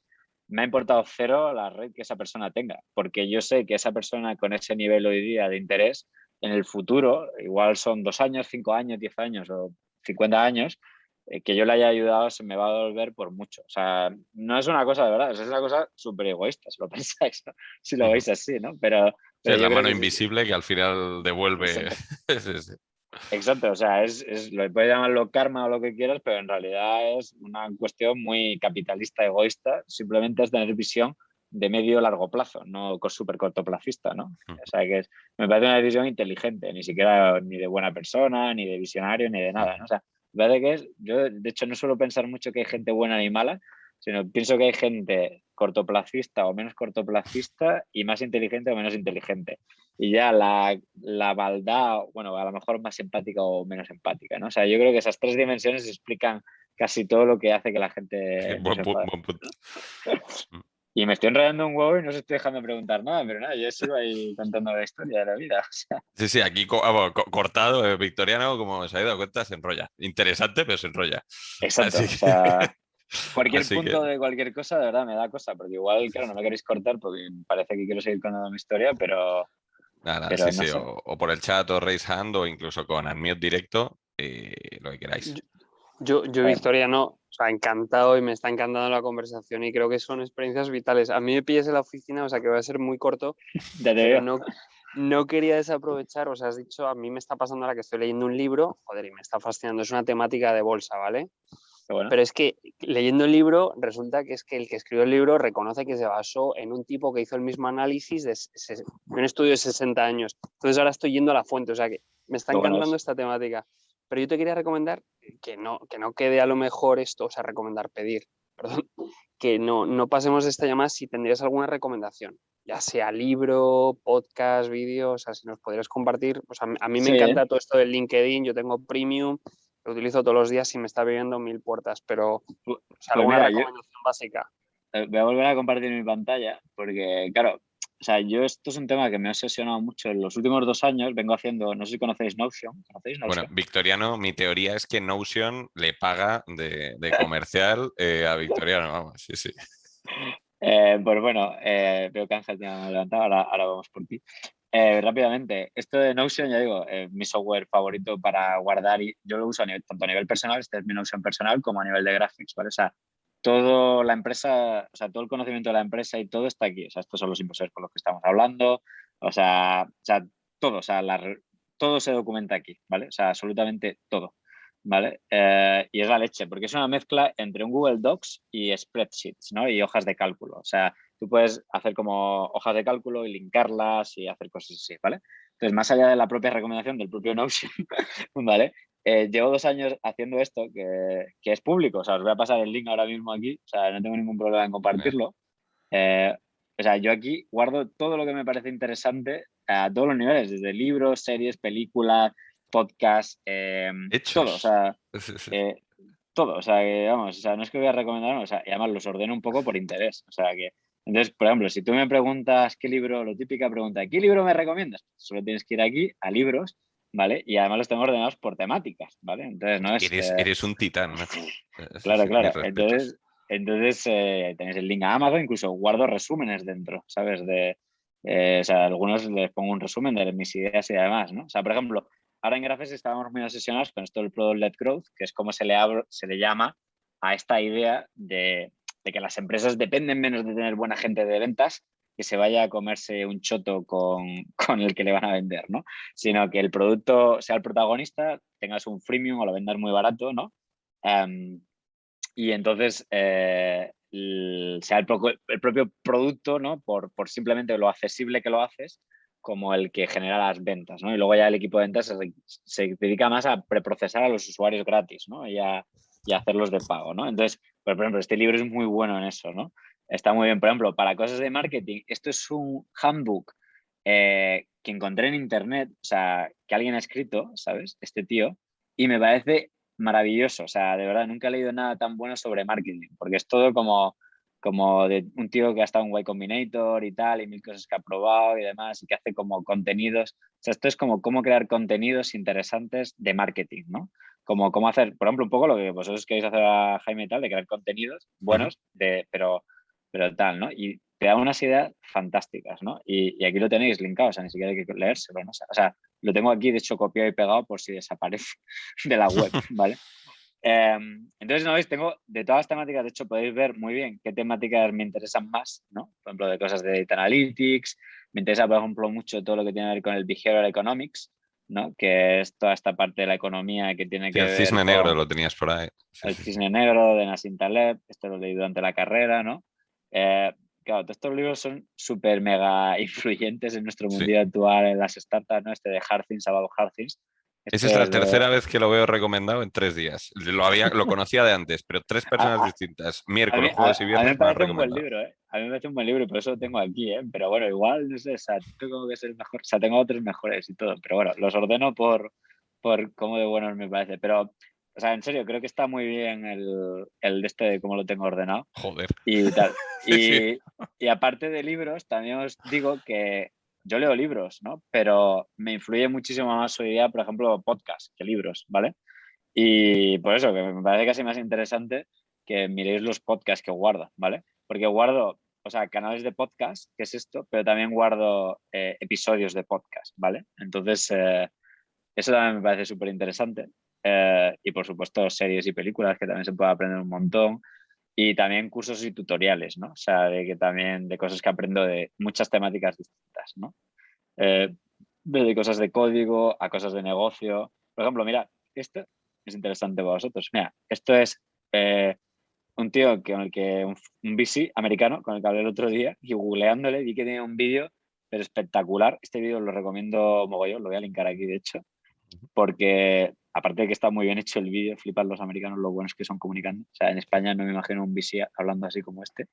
me ha importado cero la red que esa persona tenga, porque yo sé que esa persona con ese nivel hoy día de interés, en el futuro, igual son 2 años, 5 años, 10 años o 50 años, que yo le haya ayudado se me va a devolver por mucho. O sea, no es una cosa de verdad, es una cosa súper egoísta, si lo pensáis, ¿no? Si lo veis así, ¿no? Sí, es yo la creo mano que invisible que al final devuelve. exacto. Sí, sí. Exacto, o sea, lo puedes llamarlo karma o lo que quieras, pero en realidad es una cuestión muy capitalista, egoísta, simplemente es tener visión de medio largo plazo, no súper cortoplacista, ¿no? O sea, me parece una decisión inteligente, ni siquiera ni de buena persona, ni de visionario, ni de nada, ¿no? O sea, me parece que yo de hecho no suelo pensar mucho que hay gente buena ni mala, sino pienso que hay gente cortoplacista o menos cortoplacista y más inteligente o menos inteligente. Y ya la maldad, bueno, a lo mejor más empática o menos empática, ¿no? O sea, yo creo que esas 3 dimensiones explican casi todo lo que hace que la gente no se enfade. Buen punto. Y me estoy enrollando un huevo y no os estoy dejando preguntar nada, pero nada, yo sigo ahí contando la historia de la vida. O sea, Sí, aquí cortado, Victoriano, como se ha dado cuenta, se enrolla. Interesante, pero se enrolla. exacto, Así o que, sea, cualquier así que punto de cualquier cosa, de verdad, me da cosa, porque igual, claro, no me queréis cortar porque parece que quiero seguir contando mi historia, nada, pero sí, no sí, sé. o por el chat o raise hand o incluso con unmute directo, lo que queráis. Yo, A ver, Victoriano, o sea, encantado y me está encantando la conversación y creo que son experiencias vitales. A mí me pillas en la oficina, o sea que va a ser muy corto, ya te pero digo. no quería desaprovechar, o sea, has dicho, a mí me está pasando ahora que estoy leyendo un libro, joder, y me está fascinando, es una temática de bolsa, ¿vale? Pero bueno, Pero es que leyendo el libro, resulta que es que el que escribió el libro reconoce que se basó en un tipo que hizo el mismo análisis de un estudio de 60 años. Entonces ahora estoy yendo a la fuente, o sea que me está qué bueno encantando es. esta temática. Pero yo te quería recomendar que no quede a lo mejor esto, o sea, recomendar, pedir, perdón, que no pasemos de esta llamada si tendrías alguna recomendación, ya sea libro, podcast, vídeo, o sea, si nos podrías compartir. Pues a mí me Sí, encanta todo esto del LinkedIn, yo tengo Premium, lo utilizo todos los días y me está abriendo 1000 puertas, pero o sea, pues alguna mira, recomendación básica. voy a volver a compartir mi pantalla porque, claro, o sea, yo esto es un tema que me ha obsesionado mucho en los últimos 2 años. Vengo haciendo, no sé si conocéis Notion. ¿Conocéis Bueno, Notion? Victoriano, mi teoría es que Notion le paga de comercial a Victoriano, vamos, sí, sí. Pues bueno, veo que Ángel tiene levantado, ahora vamos por ti. Rápidamente, esto de Notion, ya digo, mi software favorito para guardar, y yo lo uso tanto a nivel personal, este es mi Notion personal, como a nivel de graphics, ¿vale? O sea, todo la empresa, o sea, todo el conocimiento de la empresa y todo está aquí. O sea, estos son los inversores con los que estamos hablando, todo, o sea, todo se documenta aquí, ¿vale? O sea, absolutamente todo, ¿vale? Y es la leche, porque es una mezcla entre un Google Docs y spreadsheets, ¿no? Y hojas de cálculo. O sea, tú puedes hacer como hojas de cálculo y linkarlas y hacer cosas así, ¿vale? Entonces, más allá de la propia recomendación del propio Notion, ¿vale? Llevo 2 años haciendo esto, que es público. O sea, os voy a pasar el link ahora mismo aquí. O sea, no tengo ningún problema en compartirlo. O sea, yo aquí guardo todo lo que me parece interesante a todos los niveles, desde libros, series, películas, podcasts, todo. O Hechos. sea, Sí, sí. todo. O sea, que, vamos, o sea, no es que voy a recomendar, o sea, y además los ordeno un poco por interés. O sea, que, entonces, por ejemplo, si tú me preguntas qué libro, lo típica pregunta, ¿qué libro me recomiendas? Solo tienes que ir aquí a libros, ¿vale? Y además los tengo ordenados por temáticas, ¿vale? Entonces, no es... Eres un titán, macho. Sí, claro, sí, mis claro. respetos. Entonces tenéis el link a Amazon, incluso guardo resúmenes dentro, ¿sabes? O sea, a algunos les pongo un resumen de mis ideas y demás, ¿no? O sea, por ejemplo, ahora en Graphics estábamos muy obsesionados con esto del Product-led Growth, que es como se le llama a esta idea de que las empresas dependen menos de tener buena gente de ventas que se vaya a comerse un choto con el que le van a vender, ¿no? Sino que el producto sea el protagonista, tengas un freemium o lo vendas muy barato, ¿no? Y entonces sea el propio producto, ¿no? Por simplemente lo accesible que lo haces, como el que genera las ventas, ¿no? Y luego ya el equipo de ventas se dedica más a preprocesar a los usuarios gratis, ¿no? Y a hacerlos de pago, ¿no? Entonces, por ejemplo, este libro es muy bueno en eso, ¿no? Está muy bien, por ejemplo, para cosas de marketing. Esto es un handbook que encontré en internet, o sea, que alguien ha escrito, ¿sabes? Este tío, y me parece maravilloso. O sea, de verdad, nunca he leído nada tan bueno sobre marketing, porque es todo como de un tío que ha estado en Y Combinator y tal, y 1000 cosas que ha probado y demás, y que hace como contenidos. O sea, esto es como cómo crear contenidos interesantes de marketing, ¿no? Como cómo hacer, por ejemplo, un poco lo que vosotros queréis hacer a Jaime y tal, de crear contenidos buenos, pero pero tal, ¿no? Y te da unas ideas fantásticas, ¿no? Y aquí lo tenéis linkado, o sea, ni siquiera hay que leérselo, ¿no? O sea, lo tengo aquí, de hecho, copiado y pegado por si desaparece de la web, ¿vale? Entonces, ¿no veis? Tengo de todas las temáticas, de hecho, podéis ver muy bien qué temáticas me interesan más, ¿no? Por ejemplo, de cosas de Data Analytics, me interesa, por ejemplo, mucho todo lo que tiene que ver con el Behavioral Economics, ¿no? Que es toda esta parte de la economía que tiene Sí, que el ver cisne con negro lo tenías por ahí. Sí, el sí. cisne negro de Nassim Taleb, esto lo leí durante la carrera, ¿no? Claro, todos estos libros son súper mega influyentes en nuestro Sí. mundillo actual, en las startups, ¿no? Este de Hard Things About Hard Things. Esa Esto es la es tercera vez que lo veo recomendado en 3 días. Lo conocía de antes, pero 3 personas distintas, a mí, miércoles, jueves y a mí me viernes, me lo han parece un buen recomendado. libro, ¿eh? A mí me parece un buen libro y por eso lo tengo aquí, ¿eh? Pero bueno, igual, no sé, o sea, tengo que ser mejor. O sea, tengo otros mejores y todo, pero bueno, los ordeno por cómo de buenos me parece. Pero, o sea, en serio, creo que está muy bien el de este de cómo lo tengo ordenado Joder. y tal. Sí, sí. Y aparte de libros, también os digo que yo leo libros, ¿no? Pero me influye muchísimo más hoy día, por ejemplo, podcast que libros, ¿vale? Y por eso, que me parece casi más interesante que miréis los podcasts que guardo, ¿vale? Porque guardo, o sea, canales de podcast, que es esto, pero también guardo episodios de podcast, ¿vale? Entonces, eso también me parece súper interesante. Y por supuesto, series y películas, que también se puede aprender un montón. Y también cursos y tutoriales, ¿no? O sea, de que también de cosas que aprendo de muchas temáticas distintas, ¿no? De cosas de código a cosas de negocio. Por ejemplo, mira, esto es interesante para vosotros. Mira, esto es un tío con el que, un VC americano con el que hablé el otro día y googleándole vi que tenía un vídeo, pero espectacular. Este vídeo lo recomiendo mogollón, lo voy a linkar aquí, de hecho, porque aparte de que está muy bien hecho el vídeo, flipan los americanos lo buenos que son comunicando. O sea, en España no me imagino un VC hablando así como este.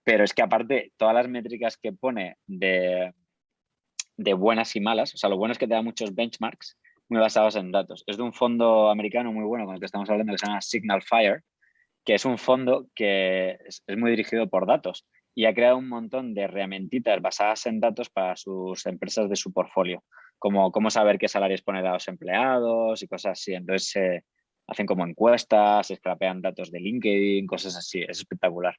Pero es que aparte, todas las métricas que pone de buenas y malas, o sea, lo bueno es que te da muchos benchmarks muy basados en datos. Es de un fondo americano muy bueno con el que estamos hablando que se llama Signal Fire, que es un fondo que es muy dirigido por datos y ha creado un montón de herramientitas basadas en datos para sus empresas de su portfolio, como cómo saber qué salarios poner a los empleados y cosas así. Entonces hacen como encuestas, scrapean datos de LinkedIn, cosas así. Es espectacular.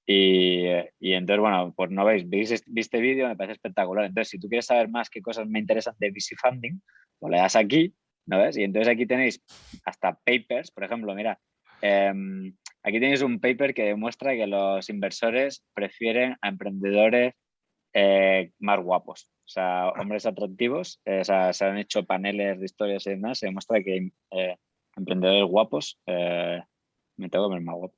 Y entonces, bueno, pues no veis este vídeo, me parece espectacular. Entonces, si tú quieres saber más qué cosas me interesan de VC Funding, pues le das aquí, ¿no ves? Y entonces aquí tenéis hasta papers, por ejemplo, mira, aquí tenéis un paper que demuestra que los inversores prefieren a emprendedores más guapos, o sea, hombres atractivos. O sea, se han hecho paneles de historias y demás, se demuestra que emprendedores guapos, me tengo que ver más guapo.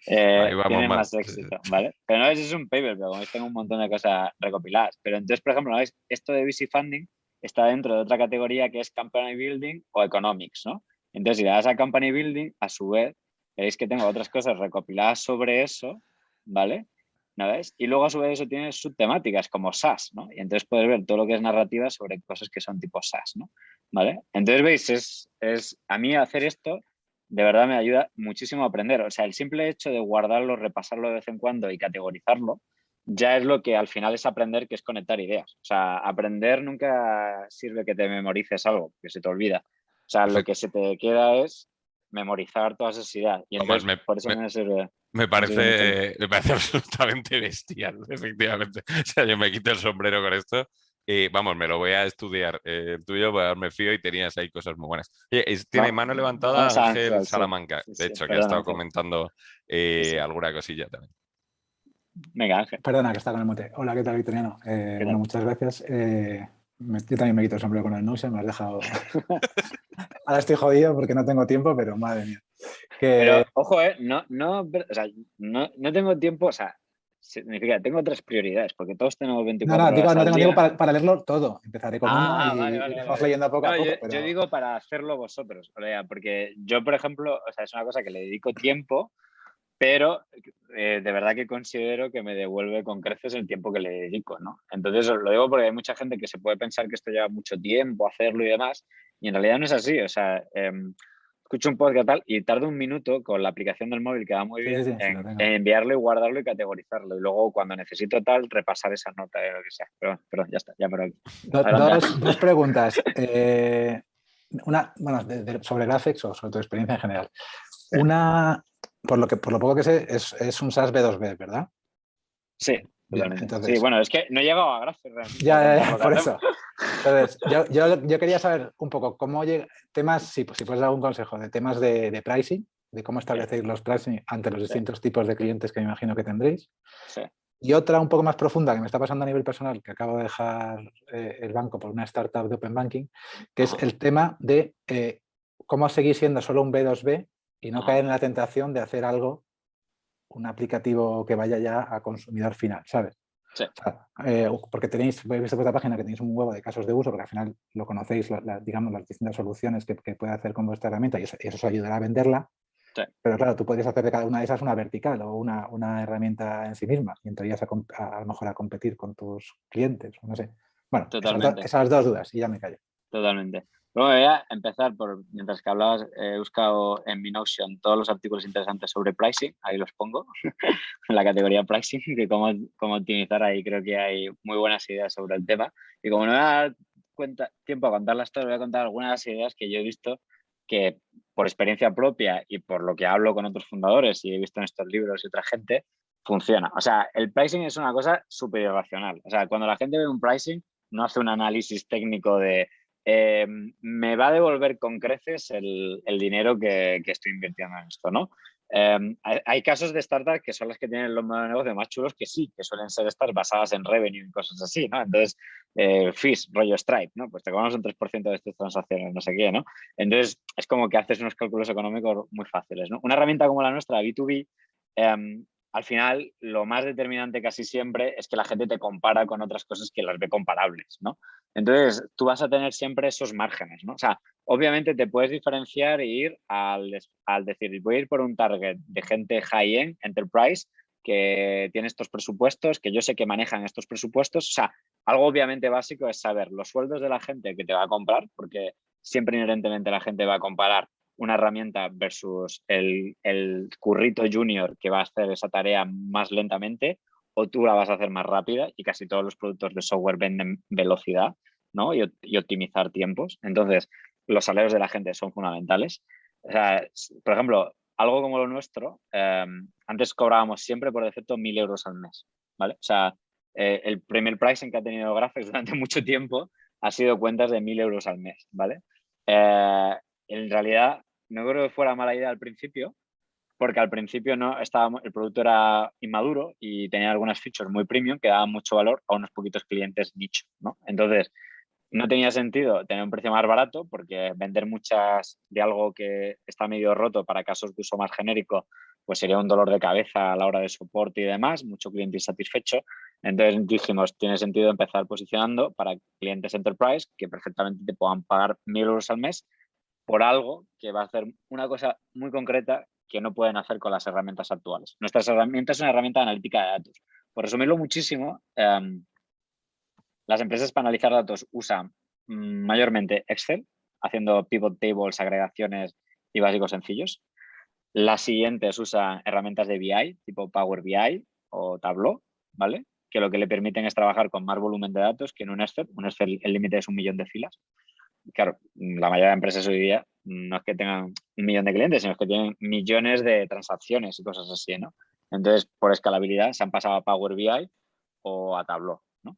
Ahí vamos Tienen mal. más éxito, ¿vale? Pero no es un paper, pero como veis tengo un montón de cosas recopiladas. Pero entonces, por ejemplo, ¿no veis? Esto de VC Funding está dentro de otra categoría que es Company Building o Economics, ¿no? Entonces, si le das a Company Building, a su vez, veréis que tengo otras cosas recopiladas sobre eso, ¿vale? ¿No ves? Y luego a su vez eso tiene subtemáticas como SaaS, ¿no? Y entonces puedes ver todo lo que es narrativa sobre cosas que son tipo SaaS, ¿no? ¿Vale? Entonces, veis, a mí hacer esto de verdad me ayuda muchísimo a aprender. O sea, el simple hecho de guardarlo, repasarlo de vez en cuando y categorizarlo, ya es lo que al final es aprender, que es conectar ideas. O sea, aprender nunca sirve que te memorices algo, que se te olvida. O sea, lo Perfecto. que se te queda es memorizar todas esas ideas. Y Tomás, entonces, por eso me sirve me mucho. me parece absolutamente bestial, efectivamente. O sea, yo me quito el sombrero con esto. Vamos, me lo voy a estudiar. El tuyo, pues, me fío y tenías ahí cosas muy buenas. Oye, tiene mano levantada Vamos a Ángel Ángel al sol. Salamanca, Sí, de sí, hecho, que ha perdón, estado Ángel. comentando Sí, sí. alguna cosilla también. Venga, Ángel. Perdona, que está con el mote. Hola, ¿qué tal, Victoriano? Bueno, muchas gracias. Yo también me quito el sombrero con el Notion, me has dejado... Ahora estoy jodido porque no tengo tiempo, pero madre mía. Pero, ojo, o sea, no tengo tiempo, o sea, significa, tengo otras prioridades, porque todos tenemos 24 digo, horas no al tengo tiempo día. para leerlo todo. Empezaré con uno Vale, y vale, iremos vale. leyendo poco a No, poco. yo digo para hacerlo vosotros, o sea, porque yo, por ejemplo, o sea, es una cosa que le dedico tiempo, pero de verdad que considero que me devuelve con creces el tiempo que le dedico, ¿no? Entonces os lo digo porque hay mucha gente que se puede pensar que esto lleva mucho tiempo hacerlo y demás, y en realidad no es así. O sea, escucho un podcast tal y tardo un minuto con la aplicación del móvil que va muy bien Sí, en lo tengo. enviarlo y guardarlo y categorizarlo. Y luego cuando necesito tal, repasar esa nota de lo que sea. Pero ya está, ya por aquí. Dos preguntas. Una, bueno, sobre Graphics o sobre tu experiencia en general. Sí. Una, por lo poco que sé, es un SaaS B2B, ¿verdad? Sí, Bien, totalmente. entonces, Sí, bueno, es que no he llegado a Graphic realmente. ya, por eso. Entonces, yo quería saber un poco cómo llega, temas, si puedes dar algún consejo de temas de pricing, de cómo establecéis los pricing ante los distintos tipos de clientes que me imagino que tendréis. Sí. Y otra un poco más profunda que me está pasando a nivel personal, que acabo de dejar el banco por una startup de Open Banking, que es el tema de cómo seguir siendo solo un B2B y no caer en la tentación de hacer algo, un aplicativo que vaya ya a consumidor final, ¿sabes? Sí. O sea, porque he visto por vuestra página que tenéis un huevo de casos de uso, porque al final lo conocéis, digamos, las distintas soluciones que puede hacer con vuestra herramienta y eso os ayudará a venderla. Sí. Pero claro, tú podrías hacer de cada una de esas una vertical o una herramienta en sí misma y entrarías a lo mejor a competir con tus clientes, no sé. Bueno, esas dos dudas y ya me callo. Totalmente. Luego voy a empezar mientras que hablabas, he buscado en mi Notion todos los artículos interesantes sobre pricing, ahí los pongo, en la categoría pricing, que cómo optimizar, ahí creo que hay muy buenas ideas sobre el tema. Y como no me da tiempo a contarlas todas, voy a contar algunas ideas que yo he visto que por experiencia propia y por lo que hablo con otros fundadores y he visto en estos libros y otra gente, funciona. O sea, el pricing es una cosa súper irracional. O sea, cuando la gente ve un pricing, no hace un análisis técnico de me va a devolver con creces el dinero que estoy invirtiendo en esto, ¿no? Hay casos de startups que son las que tienen los modelos de negocio más chulos que sí, que suelen ser startups basadas en revenue y cosas así, ¿no? Entonces, fees, rollo Stripe, ¿no? Pues te cobramos un 3% de estas transacciones, no sé qué, ¿no? Entonces, es como que haces unos cálculos económicos muy fáciles, ¿no? Una herramienta como la nuestra, B2B, al final, lo más determinante casi siempre es que la gente te compara con otras cosas que las ve comparables, ¿no? Entonces, tú vas a tener siempre esos márgenes, ¿no? O sea, obviamente te puedes diferenciar e ir al decir, voy a ir por un target de gente high-end, enterprise, que tiene estos presupuestos, que yo sé que manejan estos presupuestos. O sea, algo obviamente básico es saber los sueldos de la gente que te va a comprar, porque siempre inherentemente la gente va a comparar una herramienta versus el currito junior que va a hacer esa tarea más lentamente, o tú la vas a hacer más rápida, y casi todos los productos de software venden velocidad, ¿no? y optimizar tiempos. Entonces, los salarios de la gente son fundamentales. O sea, por ejemplo, algo como lo nuestro, antes cobrábamos siempre por defecto 1.000 euros al mes, ¿vale? O sea, el primer pricing que ha tenido Graphics durante mucho tiempo ha sido cuentas de 1.000 euros al mes, ¿vale? En realidad, no creo que fuera mala idea al principio, porque al principio no el producto era inmaduro y tenía algunas features muy premium que daban mucho valor a unos poquitos clientes nicho, ¿no? Entonces, no tenía sentido tener un precio más barato porque vender muchas de algo que está medio roto para casos de uso más genérico, pues sería un dolor de cabeza a la hora de soporte y demás, mucho cliente insatisfecho. Entonces dijimos, tiene sentido empezar posicionando para clientes enterprise que perfectamente te puedan pagar 1.000 euros al mes por algo que va a hacer una cosa muy concreta que no pueden hacer con las herramientas actuales. Nuestras herramientas son una herramienta de analítica de datos. Por resumirlo muchísimo, las empresas para analizar datos usan mayormente Excel, haciendo pivot tables, agregaciones y básicos sencillos. Las siguientes usan herramientas de BI, tipo Power BI o Tableau, ¿vale? Que lo que le permiten es trabajar con más volumen de datos que en un Excel. Un Excel, el límite es 1.000.000 de filas. Claro, la mayoría de empresas hoy día no es que tengan 1.000.000 de clientes, sino que tienen millones de transacciones y cosas así, ¿no? Entonces, por escalabilidad, se han pasado a Power BI o a Tableau, ¿no?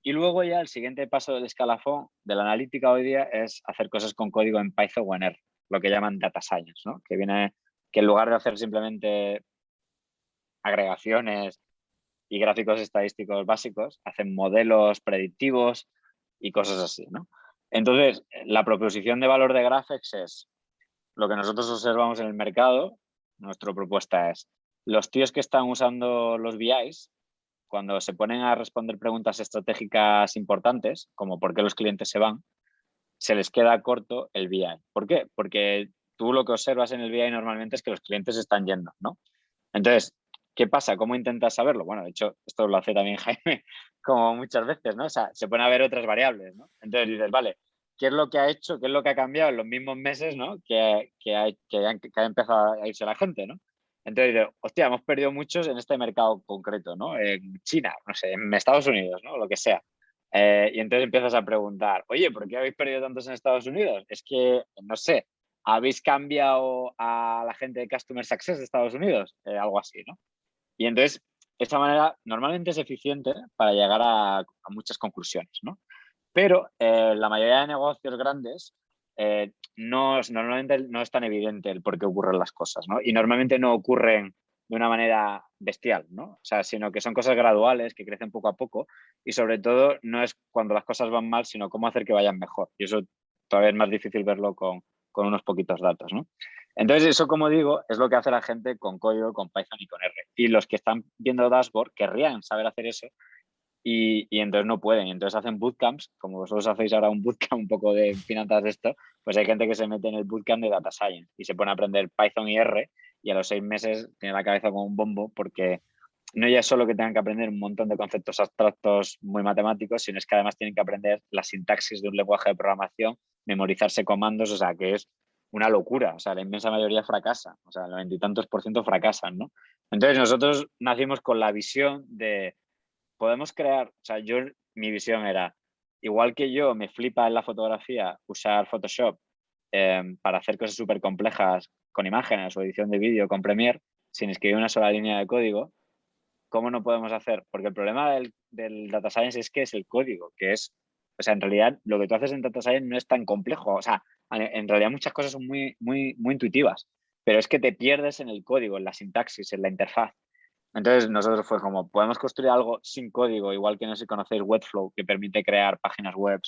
Y luego ya el siguiente paso del escalafón de la analítica hoy día es hacer cosas con código en Python o en R, lo que llaman data science, ¿no? Que en lugar de hacer simplemente agregaciones y gráficos estadísticos básicos, hacen modelos predictivos y cosas así, ¿no? Entonces, la proposición de valor de Graphics es lo que nosotros observamos en el mercado. Nuestra propuesta es, los tíos que están usando los BIs, cuando se ponen a responder preguntas estratégicas importantes, como por qué los clientes se van, se les queda corto el BI. ¿Por qué? Porque tú lo que observas en el BI normalmente es que los clientes están yendo, ¿no? Entonces, ¿qué pasa? ¿Cómo intentas saberlo? Bueno, de hecho, esto lo hace también Jaime como muchas veces, ¿no? O sea, se pone a ver otras variables, ¿no? Entonces dices, vale, ¿qué es lo que ha hecho, qué es lo que ha cambiado en los mismos meses, ¿no? Que ha empezado a irse la gente, ¿no? Entonces dices, hostia, hemos perdido muchos en este mercado concreto, ¿no? En China, no sé, en Estados Unidos, ¿no? Lo que sea. Y entonces empiezas a preguntar, oye, ¿por qué habéis perdido tantos en Estados Unidos? Es que, no sé, ¿habéis cambiado a la gente de Customer Success de Estados Unidos? Algo así, ¿no? Y entonces, esa manera normalmente es eficiente para llegar a muchas conclusiones, ¿no? Pero la mayoría de negocios grandes normalmente no es tan evidente el por qué ocurren las cosas, ¿no? Y normalmente no ocurren de una manera bestial, ¿no? O sea, sino que son cosas graduales, que crecen poco a poco y sobre todo no es cuando las cosas van mal, sino cómo hacer que vayan mejor. Y eso todavía es más difícil verlo con unos poquitos datos, ¿no? Entonces, eso, como digo, es lo que hace la gente con código, con Python y con R. Y los que están viendo dashboard querrían saber hacer eso y entonces no pueden. Entonces hacen bootcamps, como vosotros hacéis ahora un bootcamp un poco de finanzas de esto, pues hay gente que se mete en el bootcamp de Data Science y se pone a aprender Python y R y a los 6 meses tiene la cabeza como un bombo porque no ya es solo que tengan que aprender un montón de conceptos abstractos muy matemáticos, sino es que además tienen que aprender la sintaxis de un lenguaje de programación, memorizarse comandos, o sea, que es una locura. O sea, la inmensa mayoría fracasa, o sea, el 90 y tantos % fracasan, ¿no? Entonces nosotros nacimos con la visión de podemos crear, o sea, mi visión era, igual que yo me flipa en la fotografía usar Photoshop para hacer cosas súper complejas con imágenes o edición de vídeo con Premiere sin escribir una sola línea de código, ¿cómo no podemos hacer? Porque el problema del Data Science es que es el código, que es, o sea, en realidad lo que tú haces en Data Science no es tan complejo, o sea, en realidad muchas cosas son muy, muy, muy intuitivas, pero es que te pierdes en el código, en la sintaxis, en la interfaz. Entonces nosotros fue como, podemos construir algo sin código, igual que no sé si conocéis Webflow, que permite crear páginas web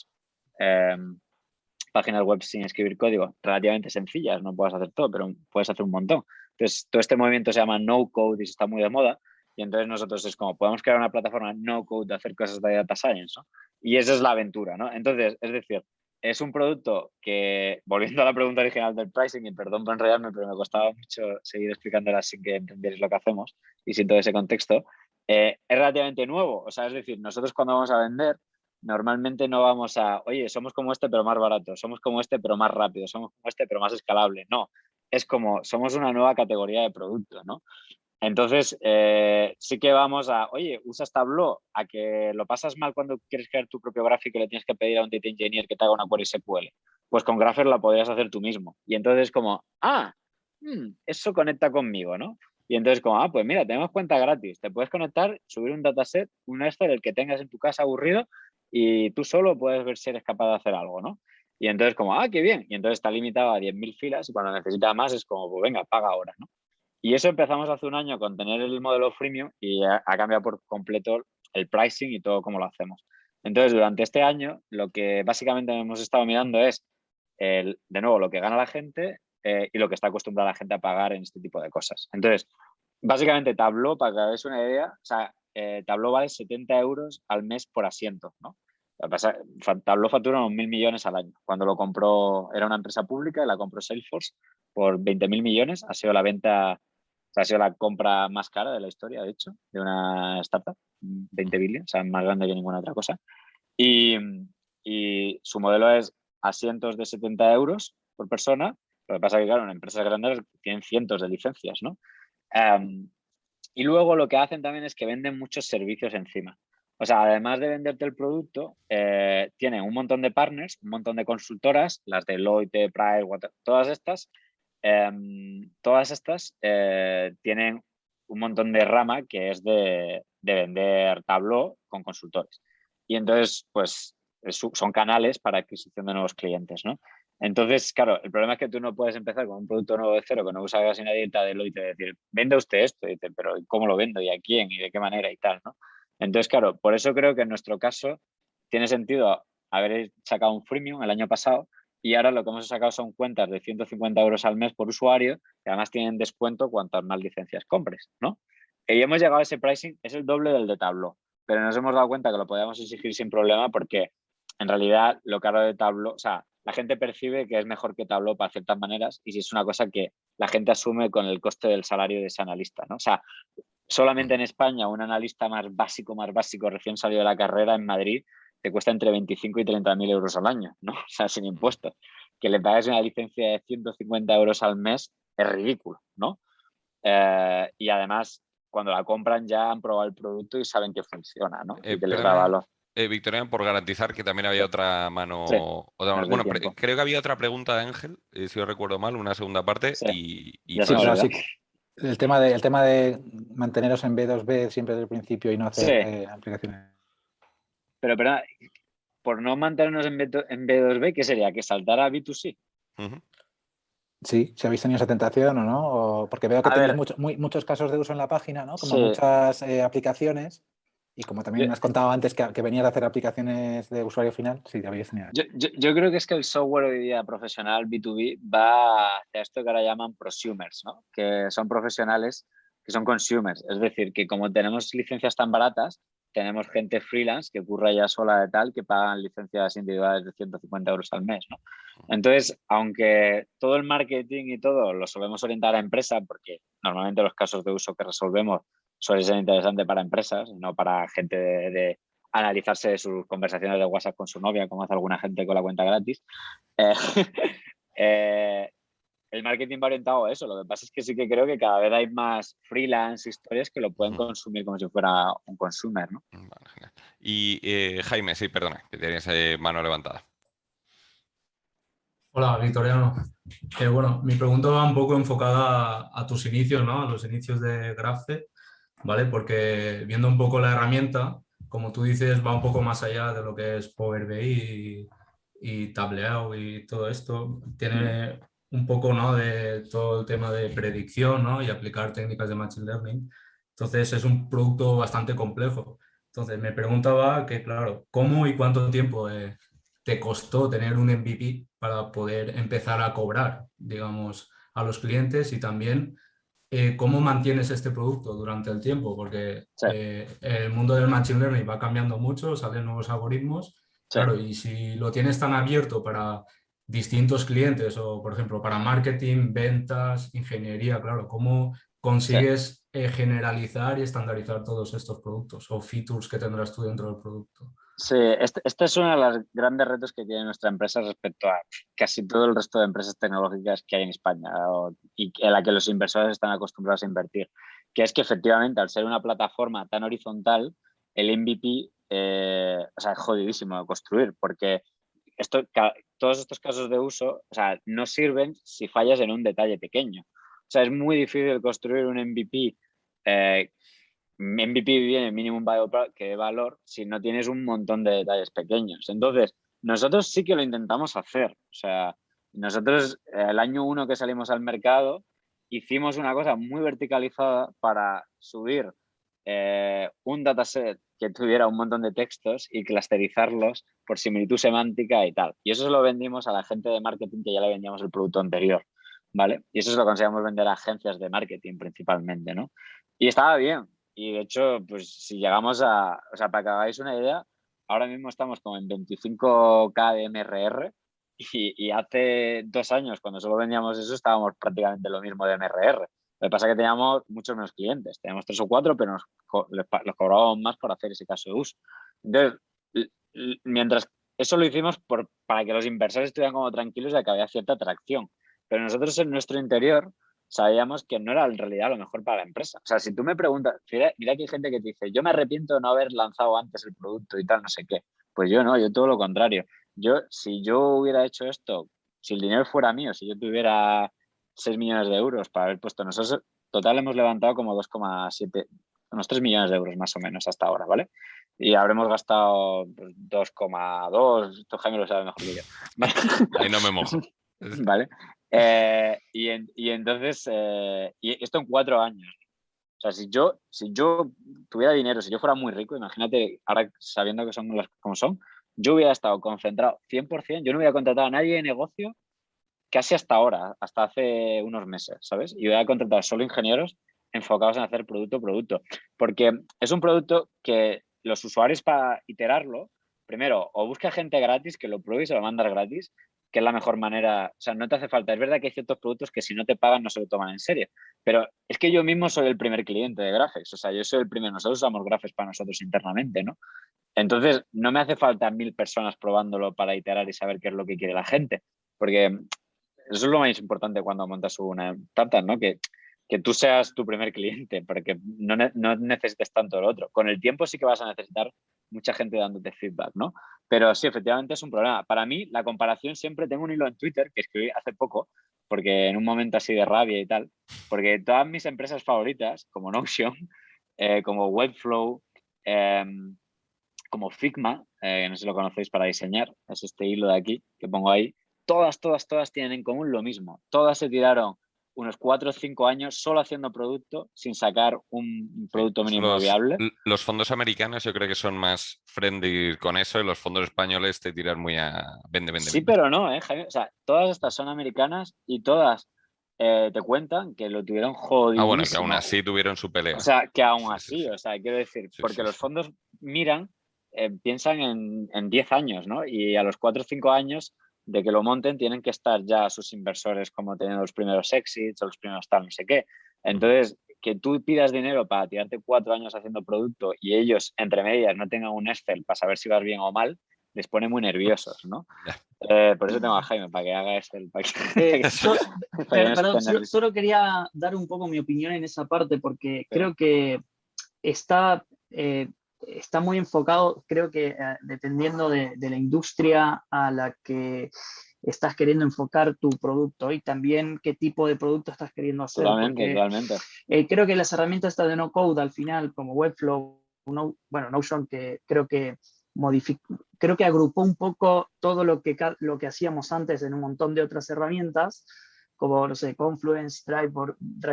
sin escribir código, relativamente sencillas, no puedes hacer todo, pero puedes hacer un montón. Entonces todo este movimiento se llama no code y está muy de moda. Y entonces nosotros es como, podemos crear una plataforma no code de hacer cosas de data science, ¿no? Y esa es la aventura, ¿no? Entonces, es decir, es un producto que, volviendo a la pregunta original del pricing, y perdón por enrollarme, pero me costaba mucho seguir explicándola sin que entendierais lo que hacemos y sin todo ese contexto, es relativamente nuevo. O sea, es decir, nosotros cuando vamos a vender, normalmente no vamos a, oye, somos como este pero más barato, somos como este pero más rápido, somos como este pero más escalable. No, es como, somos una nueva categoría de producto, ¿no? Entonces, sí que vamos a, oye, usas Tableau, a que lo pasas mal cuando quieres crear tu propio gráfico y le tienes que pedir a un data engineer que te haga una query SQL. Pues con Grapher la podrías hacer tú mismo. Y entonces como, eso conecta conmigo, ¿no? Y entonces como, pues mira, tenemos cuenta gratis. Te puedes conectar, subir un dataset, un Excel, el que tengas en tu casa aburrido y tú solo puedes ver si eres capaz de hacer algo, ¿no? Y entonces como, qué bien. Y entonces está limitado a 10.000 filas y cuando necesitas más es como, pues venga, paga ahora, ¿no? Y eso empezamos hace un año con tener el modelo freemium y ha cambiado por completo el pricing y todo cómo lo hacemos. Entonces, durante este año, lo que básicamente hemos estado mirando es, de nuevo, lo que gana la gente y lo que está acostumbrada la gente a pagar en este tipo de cosas. Entonces, básicamente Tableau, para que hagáis una idea, o sea, Tableau vale 70 euros al mes por asiento, ¿no? Tableau factura unos 1.000 millones al año. Cuando lo compró, era una empresa pública y la compró Salesforce por 20.000 millones. Ha sido la venta, o sea, ha sido la compra más cara de la historia, de hecho, de una startup, 20 billion, o sea, más grande que ninguna otra cosa. Y su modelo es asientos de 70 euros por persona. Lo que pasa es que, claro, en empresas grandes tienen cientos de licencias, ¿no? Y luego lo que hacen también es que venden muchos servicios encima. O sea, además de venderte el producto, tienen un montón de partners, un montón de consultoras, las de Deloitte, Price, todas estas tienen un montón de rama que es de vender Tableau con consultores. Y entonces, pues, son canales para adquisición de nuevos clientes, ¿no? Entonces, claro, el problema es que tú no puedes empezar con un producto nuevo de cero que no usa casi nadie de Deloitte y decir, vende usted esto, y dice, pero ¿cómo lo vendo? ¿Y a quién? ¿Y de qué manera? Y tal, ¿no? Entonces, claro, por eso creo que en nuestro caso tiene sentido haber sacado un freemium el año pasado y ahora lo que hemos sacado son cuentas de 150 euros al mes por usuario que además tienen descuento cuantas más licencias compres, ¿no? Y hemos llegado a ese pricing, es el doble del de Tableau, pero nos hemos dado cuenta que lo podíamos exigir sin problema porque en realidad lo caro de Tableau, o sea, la gente percibe que es mejor que Tableau para ciertas maneras y si es una cosa que la gente asume con el coste del salario de ese analista, ¿no? O sea, solamente en España un analista más básico, recién salido de la carrera en Madrid, te cuesta entre 25 y 30.000 euros al año, ¿no? O sea, sin impuestos. Que le pagues una licencia de 150 euros al mes es ridículo, ¿no? Y además, cuando la compran ya han probado el producto y saben que funciona, ¿no? Y que les da Perdona, valor. Victoriano, por garantizar que también había otra mano. Sí, Bueno, creo que había otra pregunta de Ángel, si yo recuerdo mal, una segunda parte. Sí. Y Ya se me pero olvidó. sí, el tema de manteneros en B2B siempre desde el principio y no hacer Sí. aplicaciones. Pero, por no mantenernos en B2B, ¿qué sería? ¿Que saltara a B2C? Ujú. Sí, si habéis tenido esa tentación o no, porque veo que A tenéis ver, muchos casos de uso en la página, ¿no? Como sí. muchas aplicaciones, y como también Yo- me has contado antes que venías de hacer aplicaciones de usuario final, sí, habéis tenido. Yo creo que es que el software hoy día profesional B2B va hacia esto que ahora llaman prosumers, ¿no? Que son profesionales que son consumers. Es decir, que como tenemos licencias tan baratas, tenemos gente freelance que curra ya sola de tal, que pagan licencias individuales de 150 euros al mes, ¿no? Entonces, aunque todo el marketing y todo lo solemos orientar a empresa, porque normalmente los casos de uso que resolvemos suelen ser interesantes para empresas, no para gente de analizarse sus conversaciones de WhatsApp con su novia, como hace alguna gente con la cuenta gratis. Eh, eh, el marketing va orientado a eso. Lo que pasa es que sí que creo que cada vez hay más freelance historias que lo pueden consumir como si fuera un consumer, ¿no? Vale, genial. Y Jaime, sí, perdona, que tenías mano levantada. Hola, Victoriano. Bueno, mi pregunta va un poco enfocada a tus inicios, ¿no? A los inicios de Graphe, ¿vale? Porque viendo un poco la herramienta, como tú dices, va un poco más allá de lo que es Power BI y Tableau y todo esto. Tiene un poco, ¿no? De todo el tema de predicción, ¿no? Y aplicar técnicas de Machine Learning. Entonces es un producto bastante complejo. Entonces me preguntaba que, claro, ¿cómo y cuánto tiempo te costó tener un MVP para poder empezar a cobrar, digamos, a los clientes y también cómo mantienes este producto durante el tiempo? Porque Sí, el mundo del Machine Learning va cambiando mucho, salen nuevos algoritmos, sí. claro, y si lo tienes tan abierto para distintos clientes o, por ejemplo, para marketing, ventas, ingeniería, claro, ¿cómo Sí. consigues generalizar y estandarizar todos estos productos o features que tendrás tú dentro del producto? Sí, este es uno de los grandes retos que tiene nuestra empresa respecto a casi todo el resto de empresas tecnológicas que hay en España y en la que los inversores están acostumbrados a invertir, que es que efectivamente al ser una plataforma tan horizontal, el MVP o sea, es jodidísimo de construir porque todos estos casos de uso, o sea, no sirven si fallas en un detalle pequeño. O sea, es muy difícil construir un MVP. MVP viene Minimum Viable valor si no tienes un montón de detalles pequeños. Entonces, nosotros sí que lo intentamos hacer. O sea, nosotros el año 1 que salimos al mercado hicimos una cosa muy verticalizada para subir un dataset que tuviera un montón de textos y clusterizarlos por similitud semántica y tal. Y eso se lo vendimos a la gente de marketing que ya le vendíamos el producto anterior, ¿vale? Y eso se lo conseguíamos vender a agencias de marketing principalmente, ¿no? Y estaba bien. Y de hecho, pues si llegamos o sea, para que hagáis una idea, ahora mismo estamos como en 25K de MRR y hace 2 años, cuando solo vendíamos eso, estábamos prácticamente lo mismo de MRR. Lo que pasa es que teníamos muchos menos clientes, teníamos 3 o 4, pero los cobrábamos más por hacer ese caso de uso. Entonces, mientras eso lo hicimos para que los inversores estuvieran como tranquilos de que había cierta atracción. Pero nosotros en nuestro interior sabíamos que no era en realidad lo mejor para la empresa. O sea, si tú me preguntas, mira que hay gente que te dice, yo me arrepiento de no haber lanzado antes el producto y tal, no sé qué. Pues yo no, yo todo lo contrario. Si yo hubiera hecho esto, si el dinero fuera mío, si yo tuviera 6 millones de euros para haber puesto nosotros, total hemos levantado como 2,7, unos 3 millones de euros más o menos hasta ahora, ¿vale? Y habremos gastado pues, 2,2, esto Jaime lo sabe mejor que yo. ¿Vale? Ahí no me mojo. ¿Vale? Y entonces, y esto en 4 años. O sea, si yo tuviera dinero, si yo fuera muy rico, imagínate, ahora sabiendo que son las como son, yo hubiera estado concentrado 100%, yo no hubiera contratado a nadie de negocio casi hasta ahora, hasta hace unos meses, ¿sabes? Y hubiera contratado solo ingenieros enfocados en hacer producto, porque es un producto que los usuarios para iterarlo, primero, o busca gente gratis que lo pruebe y se lo mandas gratis, que es la mejor manera, o sea, no te hace falta. Es verdad que hay ciertos productos que si no te pagan no se lo toman en serio, pero es que yo mismo soy el primer cliente de Graphex, o sea, yo soy el primero, nosotros usamos Graphex para nosotros internamente, ¿no? Entonces, no me hace falta 1000 personas probándolo para iterar y saber qué es lo que quiere la gente, porque eso es lo más importante cuando montas una startup, ¿no? Que tú seas tu primer cliente, porque no necesites tanto el otro. Con el tiempo sí que vas a necesitar mucha gente dándote feedback, ¿no? Pero sí, efectivamente es un problema. Para mí, la comparación siempre, tengo un hilo en Twitter que escribí hace poco, porque en un momento así de rabia y tal, porque todas mis empresas favoritas, como Notion, como Webflow, como Figma, no sé si lo conocéis para diseñar, es este hilo de aquí que pongo ahí, todas tienen en común lo mismo. Todas se tiraron unos 4 o 5 años solo haciendo producto sin sacar un producto mínimo viable. Los fondos americanos yo creo que son más friendly con eso y los fondos españoles te tiran muy a vende. Sí, pero no, Jaime. O sea, todas estas son americanas y todas te cuentan que lo tuvieron jodidísimo. Bueno, que aún así tuvieron su pelea. O sea, que aún Sí, así, sí. o sea, quiero decir, Sí, porque sí, los sí. fondos miran, piensan en 10 años, ¿no? Y a los 4 o 5 años de que lo monten tienen que estar ya sus inversores como teniendo los primeros exits o los primeros tal, no sé qué. Entonces, que tú pidas dinero para tirarte 4 años haciendo producto y ellos, entre medias, no tengan un Excel para saber si vas bien o mal, les pone muy nerviosos, ¿no? Por eso tengo a Jaime, para que haga Excel. Perdón, solo quería dar un poco mi opinión en esa parte, porque creo que está muy enfocado, creo que dependiendo de la industria a la que estás queriendo enfocar tu producto y también qué tipo de producto estás queriendo hacer. Totalmente. Creo que las herramientas estas de no code al final, como Webflow, Notion, que creo que agrupó un poco todo lo que hacíamos antes en un montón de otras herramientas, como, no sé, Confluence, Drive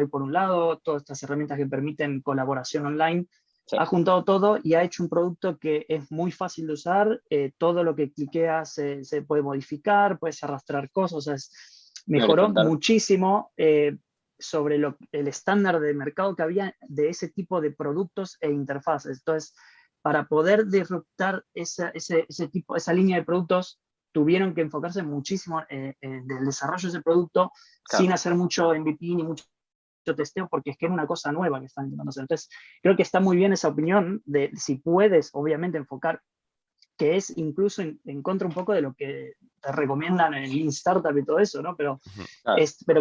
por un lado, todas estas herramientas que permiten colaboración online. Sí. Ha juntado todo y ha hecho un producto que es muy fácil de usar. Todo lo que cliqueas se puede modificar, puedes arrastrar cosas. O sea, mejoró muchísimo sobre el estándar de mercado que había de ese tipo de productos e interfaces. Entonces, para poder disruptar esa línea de productos, tuvieron que enfocarse muchísimo en el desarrollo de ese producto, sin hacer mucho MVP ni mucho testeo, porque es que era una cosa nueva que están intentando hacer. Entonces, creo que está muy bien esa opinión de si puedes, obviamente, enfocar, que es incluso en contra un poco de lo que te recomiendan en Lean Startup y todo eso, ¿no? Pero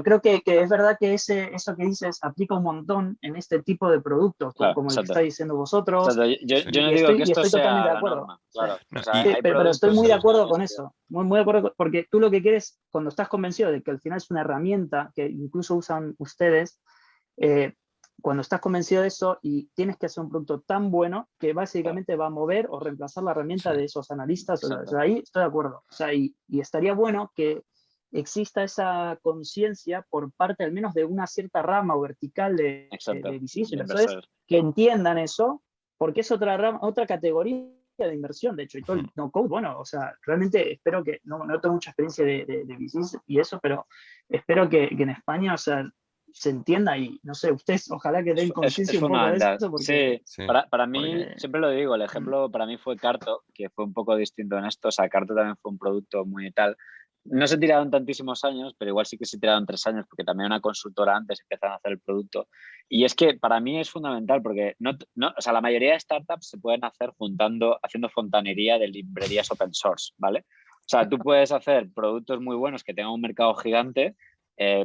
creo que es verdad que eso que dices aplica un montón en este tipo de productos, como el que estáis diciendo vosotros. Yo no digo que esto sea totalmente de acuerdo. Norma, claro. O sea, pero estoy muy de acuerdo con eso. Muy de acuerdo, porque tú lo que quieres, cuando estás convencido de que al final es una herramienta que incluso usan ustedes, cuando estás convencido de eso y tienes que hacer un producto tan bueno que básicamente va a mover o reemplazar la herramienta de esos analistas, o sea, ahí estoy de acuerdo. O sea, y estaría bueno que exista esa conciencia por parte al menos de una cierta rama o vertical de VCs, que entiendan eso, porque es otra categoría de inversión, de hecho, y todo el no code, bueno, o sea, realmente espero que, no tengo mucha experiencia de VCs y eso, pero espero que en España, o sea, se entienda y, no sé, ustedes ojalá que den conciencia un poco de eso. Porque, sí. Para mí, siempre lo digo, el ejemplo para mí fue Carto, que fue un poco distinto en esto. O sea, Carto también fue un producto muy tal. No se tiraron tantísimos años, pero igual sí que se tiraron 3 años, porque también una consultora antes empezaron a hacer el producto. Y es que para mí es fundamental, porque o sea, la mayoría de startups se pueden hacer haciendo fontanería de librerías open source, ¿vale? O sea, tú puedes hacer productos muy buenos que tengan un mercado gigante,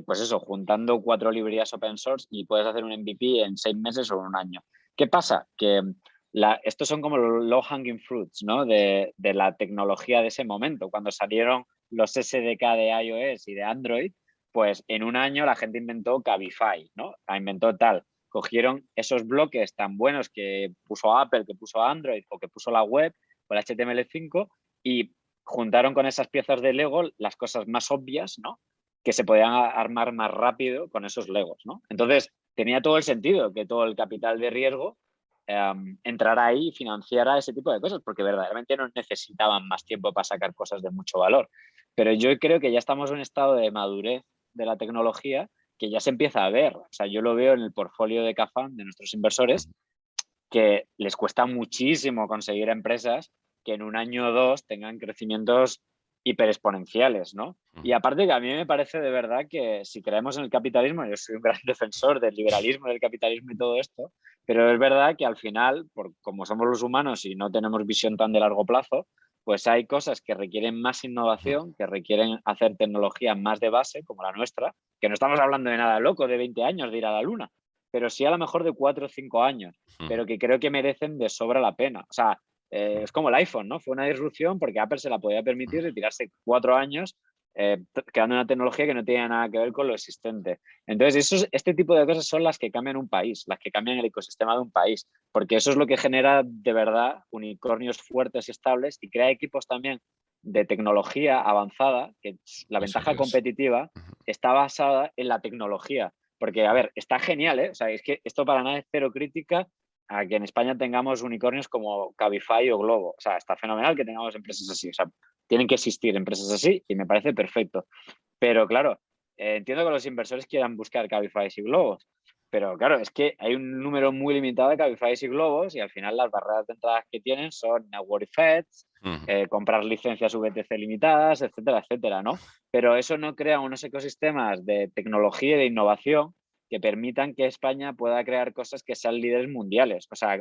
pues eso, juntando 4 librerías open source y puedes hacer un MVP en 6 meses o en un año. ¿Qué pasa? Que estos son como los low hanging fruits, ¿no? De la tecnología de ese momento. Cuando salieron los SDK de iOS y de Android, pues en un año la gente inventó Cabify, ¿no? Inventó tal. Cogieron esos bloques tan buenos que puso Apple, que puso Android o que puso la web o el HTML5 y juntaron con esas piezas de Lego las cosas más obvias, ¿no? Que se podían armar más rápido con esos Legos, ¿no? Entonces, tenía todo el sentido que todo el capital de riesgo entrara ahí y financiara ese tipo de cosas, porque verdaderamente no necesitaban más tiempo para sacar cosas de mucho valor. Pero yo creo que ya estamos en un estado de madurez de la tecnología que ya se empieza a ver. O sea, yo lo veo en el portfolio de CAFAM, de nuestros inversores, que les cuesta muchísimo conseguir empresas que en un año o 2 tengan crecimientos hiperexponenciales, ¿no? Y aparte que a mí me parece de verdad que si creemos en el capitalismo, yo soy un gran defensor del liberalismo, del capitalismo y todo esto, pero es verdad que al final, como somos los humanos y no tenemos visión tan de largo plazo, pues hay cosas que requieren más innovación, que requieren hacer tecnología más de base, como la nuestra, que no estamos hablando de nada loco, de 20 años de ir a la luna, pero sí a lo mejor de 4 o 5 años, pero que creo que merecen de sobra la pena. O sea, es como el iPhone, ¿no? Fue una disrupción porque Apple se la podía permitir de tirarse 4 años creando una tecnología que no tenía nada que ver con lo existente. Entonces, este tipo de cosas son las que cambian un país, las que cambian el ecosistema de un país, porque eso es lo que genera de verdad unicornios fuertes y estables y crea equipos también de tecnología avanzada, que la ventaja competitiva está basada en la tecnología. Porque, a ver, está genial, ¿eh? O sea, es que esto para nada es cero crítica a que en España tengamos unicornios como Cabify o Globo. O sea, está fenomenal que tengamos empresas así. O sea, tienen que existir empresas así y me parece perfecto. Pero claro, entiendo que los inversores quieran buscar Cabify y Globos. Pero claro, es que hay un número muy limitado de Cabify y Globos y al final las barreras de entrada que tienen son network effects, comprar licencias VTC limitadas, etcétera, etcétera, ¿no? Pero eso no crea unos ecosistemas de tecnología y de innovación que permitan que España pueda crear cosas que sean líderes mundiales. O sea,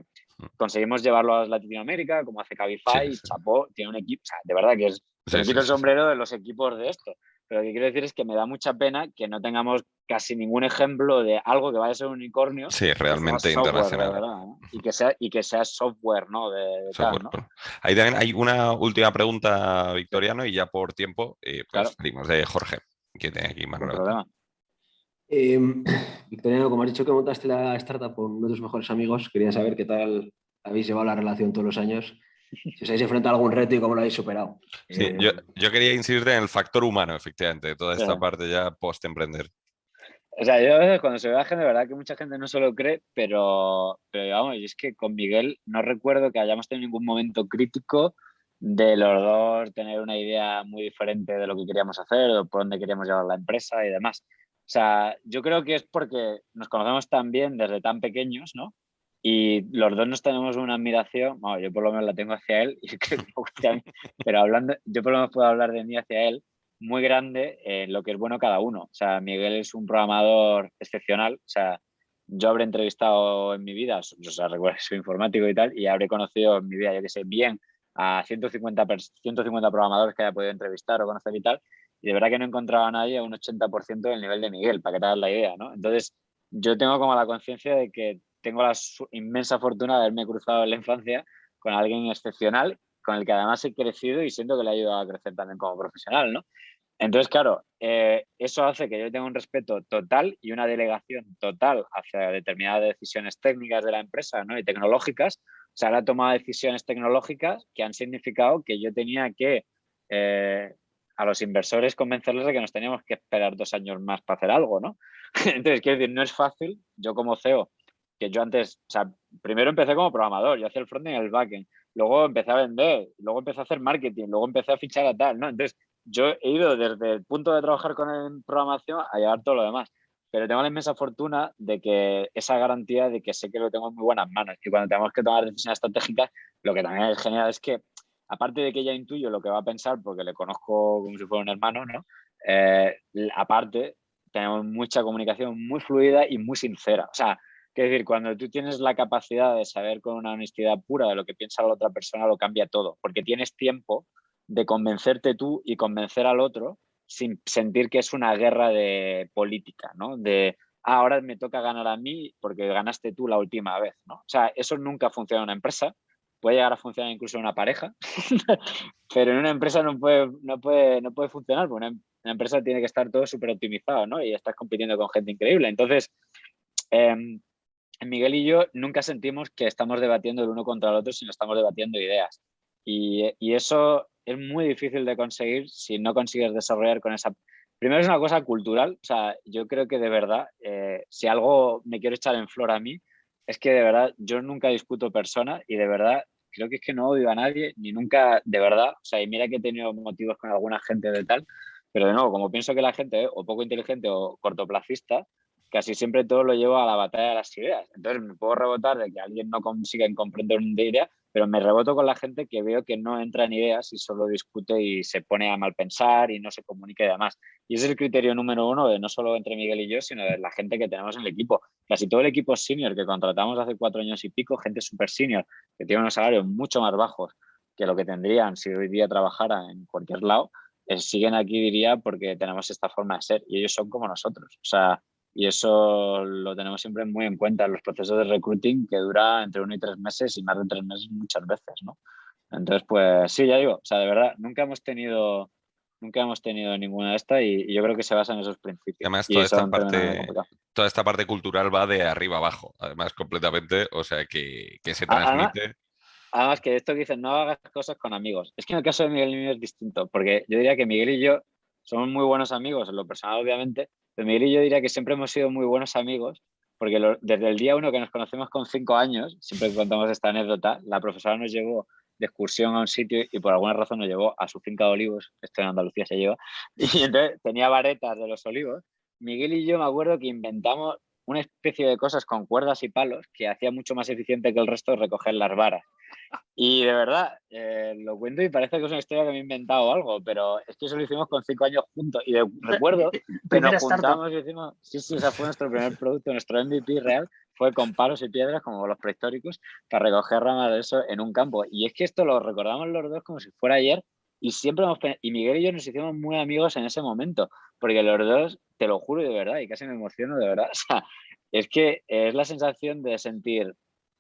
conseguimos llevarlo a Latinoamérica, como hace Cabify, Chapó, tiene un equipo, o sea, de verdad que es, me quito el sombrero de los equipos de esto. Pero lo que quiero decir es que me da mucha pena que no tengamos casi ningún ejemplo de algo que vaya a ser un unicornio. Sí, realmente internacional. Verdad, ¿no? Y que sea software, ¿no? De software, tal, ¿no? bueno. Ahí también hay una última pregunta, Victoriano, y ya por tiempo, pues claro. salimos de Jorge, que tiene aquí más problema. Victoriano, como has dicho que montaste la startup con uno de tus mejores amigos, quería saber qué tal habéis llevado la relación todos los años, si os habéis enfrentado a algún reto y cómo lo habéis superado. Sí, yo quería incidir en el factor humano, efectivamente, de toda esta parte ya post-emprender. O sea, yo cuando se ve a gente, de verdad que mucha gente no se lo cree, pero vamos, y es que con Miguel no recuerdo que hayamos tenido ningún momento crítico de los dos tener una idea muy diferente de lo que queríamos hacer o por dónde queríamos llevar la empresa y demás. O sea, yo creo que es porque nos conocemos tan bien desde tan pequeños, ¿no? Y los dos nos tenemos una admiración, bueno, yo por lo menos la tengo hacia él, y creo que hacia mí, pero hablando, yo por lo menos puedo hablar de mí hacia él, muy grande en lo que es bueno cada uno. O sea, Miguel es un programador excepcional. O sea, yo habré entrevistado en mi vida, o sea, recuerdo que soy informático y tal, y habré conocido en mi vida, yo que sé, bien a 150 programadores que haya podido entrevistar o conocer y tal, y de verdad que no he encontrado a nadie a un 80% del nivel de Miguel, para que te hagas la idea, ¿no? Entonces, yo tengo como la conciencia de que tengo la inmensa fortuna de haberme cruzado en la infancia con alguien excepcional, con el que además he crecido y siento que le ha ayudado a crecer también como profesional, ¿no? Entonces, claro, eso hace que yo tenga un respeto total y una delegación total hacia determinadas decisiones técnicas de la empresa, ¿no? Y tecnológicas. O sea, ahora he tomado decisiones tecnológicas que han significado que yo tenía que a los inversores convencerles de que nos teníamos que esperar 2 años más para hacer algo, ¿no? Entonces, quiero decir, no es fácil. Yo como CEO, que yo antes, o sea, primero empecé como programador, yo hacía el frontend y el backend, luego empecé a vender, luego empecé a hacer marketing, luego empecé a fichar a tal, ¿no? Entonces, yo he ido desde el punto de trabajar con programación a llevar todo lo demás, pero tengo la inmensa fortuna de que esa garantía de que sé que lo tengo en muy buenas manos y cuando tenemos que tomar decisiones estratégicas, lo que también es genial es que, aparte de que ya intuyo lo que va a pensar porque le conozco como si fuera un hermano, ¿no? Aparte, tenemos mucha comunicación muy fluida y muy sincera. O sea, quiero decir, cuando tú tienes la capacidad de saber con una honestidad pura de lo que piensa la otra persona, lo cambia todo, porque tienes tiempo de convencerte tú y convencer al otro sin sentir que es una guerra de política, ¿no? De, ahora me toca ganar a mí porque ganaste tú la última vez, ¿no? O sea, eso nunca funciona en una empresa, puede llegar a funcionar incluso en una pareja, pero en una empresa no puede funcionar, porque una empresa tiene que estar todo súper optimizado, ¿no? Y estás compitiendo con gente increíble. Entonces, Miguel y yo nunca sentimos que estamos debatiendo el uno contra el otro, sino estamos debatiendo ideas. Y eso es muy difícil de conseguir si no consigues desarrollar con esa... Primero es una cosa cultural, o sea, yo creo que de verdad, si algo me quiero echar en flor a mí, es que de verdad yo nunca discuto personas y de verdad creo que es que no odio a nadie, ni nunca, de verdad, o sea, y mira que he tenido motivos con alguna gente de tal, pero de nuevo, como pienso que la gente es o poco inteligente o cortoplacista, casi siempre todo lo llevo a la batalla de las ideas. Entonces me puedo rebotar de que alguien no consiga comprender una idea, pero me reboto con la gente que veo que no entra en ideas y solo discute y se pone a mal pensar y no se comunica y demás. Y ese es el criterio número uno de no solo entre Miguel y yo, sino de la gente que tenemos en el equipo. Casi todo el equipo senior que contratamos hace 4 años y pico, gente súper senior, que tiene unos salarios mucho más bajos que lo que tendrían si hoy día trabajaran en cualquier lado, siguen aquí, diría, porque tenemos esta forma de ser y ellos son como nosotros. O sea, y eso lo tenemos siempre muy en cuenta en los procesos de recruiting, que dura entre 1 y 3 meses y más de 3 meses muchas veces, ¿no? Entonces, pues sí, ya digo, o sea, de verdad, nunca hemos tenido ninguna de estas y yo creo que se basa en esos principios. Además, Y son tremendamente complicados. toda esta parte cultural va de arriba abajo, además, completamente, o sea, que se Además, transmite. además que esto que dicen, no hagas cosas con amigos. Es que en el caso de Miguel y mío es distinto, porque yo diría que Miguel y yo somos muy buenos amigos, en lo personal, obviamente, pero Miguel y yo diría que siempre hemos sido muy buenos amigos, porque desde el día 1 que nos conocemos con 5 años, siempre que contamos esta anécdota, la profesora nos llevó de excursión a un sitio y por alguna razón nos llevó a su finca de olivos, esto en Andalucía se lleva, y entonces tenía varetas de los olivos. Miguel y yo me acuerdo que inventamos una especie de cosas con cuerdas y palos que hacía mucho más eficiente que el resto recoger las varas. Y de verdad, lo cuento y parece que es una historia que me he inventado o algo, pero es que eso lo hicimos con 5 años juntos. Y recuerdo que Primera nos startup. juntamos y decimos, sí, ese fue nuestro primer producto, nuestro MVP real, fue con palos y piedras, como los prehistóricos, para recoger ramas de eso en un campo. Y es que esto lo recordamos los dos como si fuera ayer y siempre y Miguel y yo nos hicimos muy amigos en ese momento, porque los dos, te lo juro de verdad, y casi me emociono de verdad, o sea, es que es la sensación de sentir,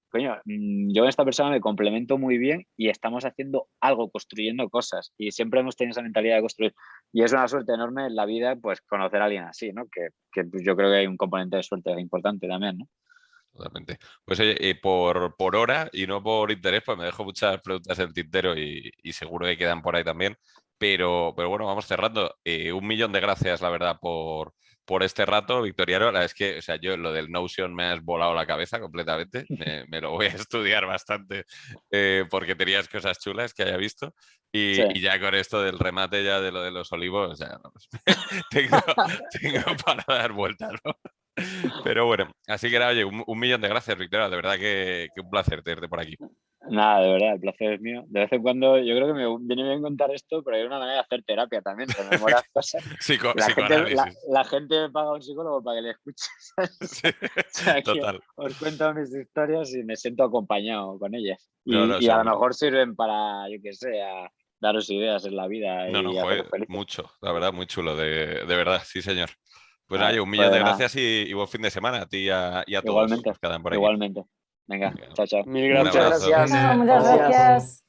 coño, yo con esta persona me complemento muy bien y estamos haciendo algo, construyendo cosas. Y siempre hemos tenido esa mentalidad de construir. Y es una suerte enorme en la vida, pues, conocer a alguien así, ¿no? Que pues, yo creo que hay un componente de suerte importante también, ¿no? Totalmente. Pues oye, por hora y no por interés, pues me dejo muchas preguntas en el tintero y seguro que quedan por ahí también. Pero bueno, vamos cerrando. 1.000.000 de gracias, la verdad, por este rato, Victoriano. La verdad es que, o sea, yo lo del Notion me has volado la cabeza completamente. Me lo voy a estudiar bastante porque tenías cosas chulas que haya visto. Sí. Y ya con esto del remate ya de lo de los olivos, o sea, vamos, tengo para dar vueltas, ¿no? Pero bueno, así que nada, oye, 1.000.000 de gracias, Victoria. De verdad que un placer tenerte por aquí. Nada, de verdad, el placer es mío. De vez en cuando yo creo que me viene bien contar esto, pero hay una manera de hacer terapia también, rememorar cosas. Psicoanálisis. La gente me paga a un psicólogo para que le escuche. Sí, O sea, que total. os cuento mis historias y me siento acompañado con ellas. No, Y a lo seguro. mejor sirven para, yo qué sé, a daros ideas en la vida No, y joder, haceros felices. mucho, la verdad, muy chulo, de verdad, sí, señor. Pues Vale, oye, 1.000.000 pues de nada, gracias y buen fin de semana a ti y a todos igualmente, los que andan por aquí. igualmente. Venga, Venga, chao, chao. Mil un Muchas gracias. abrazo. gracias. Bueno, muchas Gracias. gracias.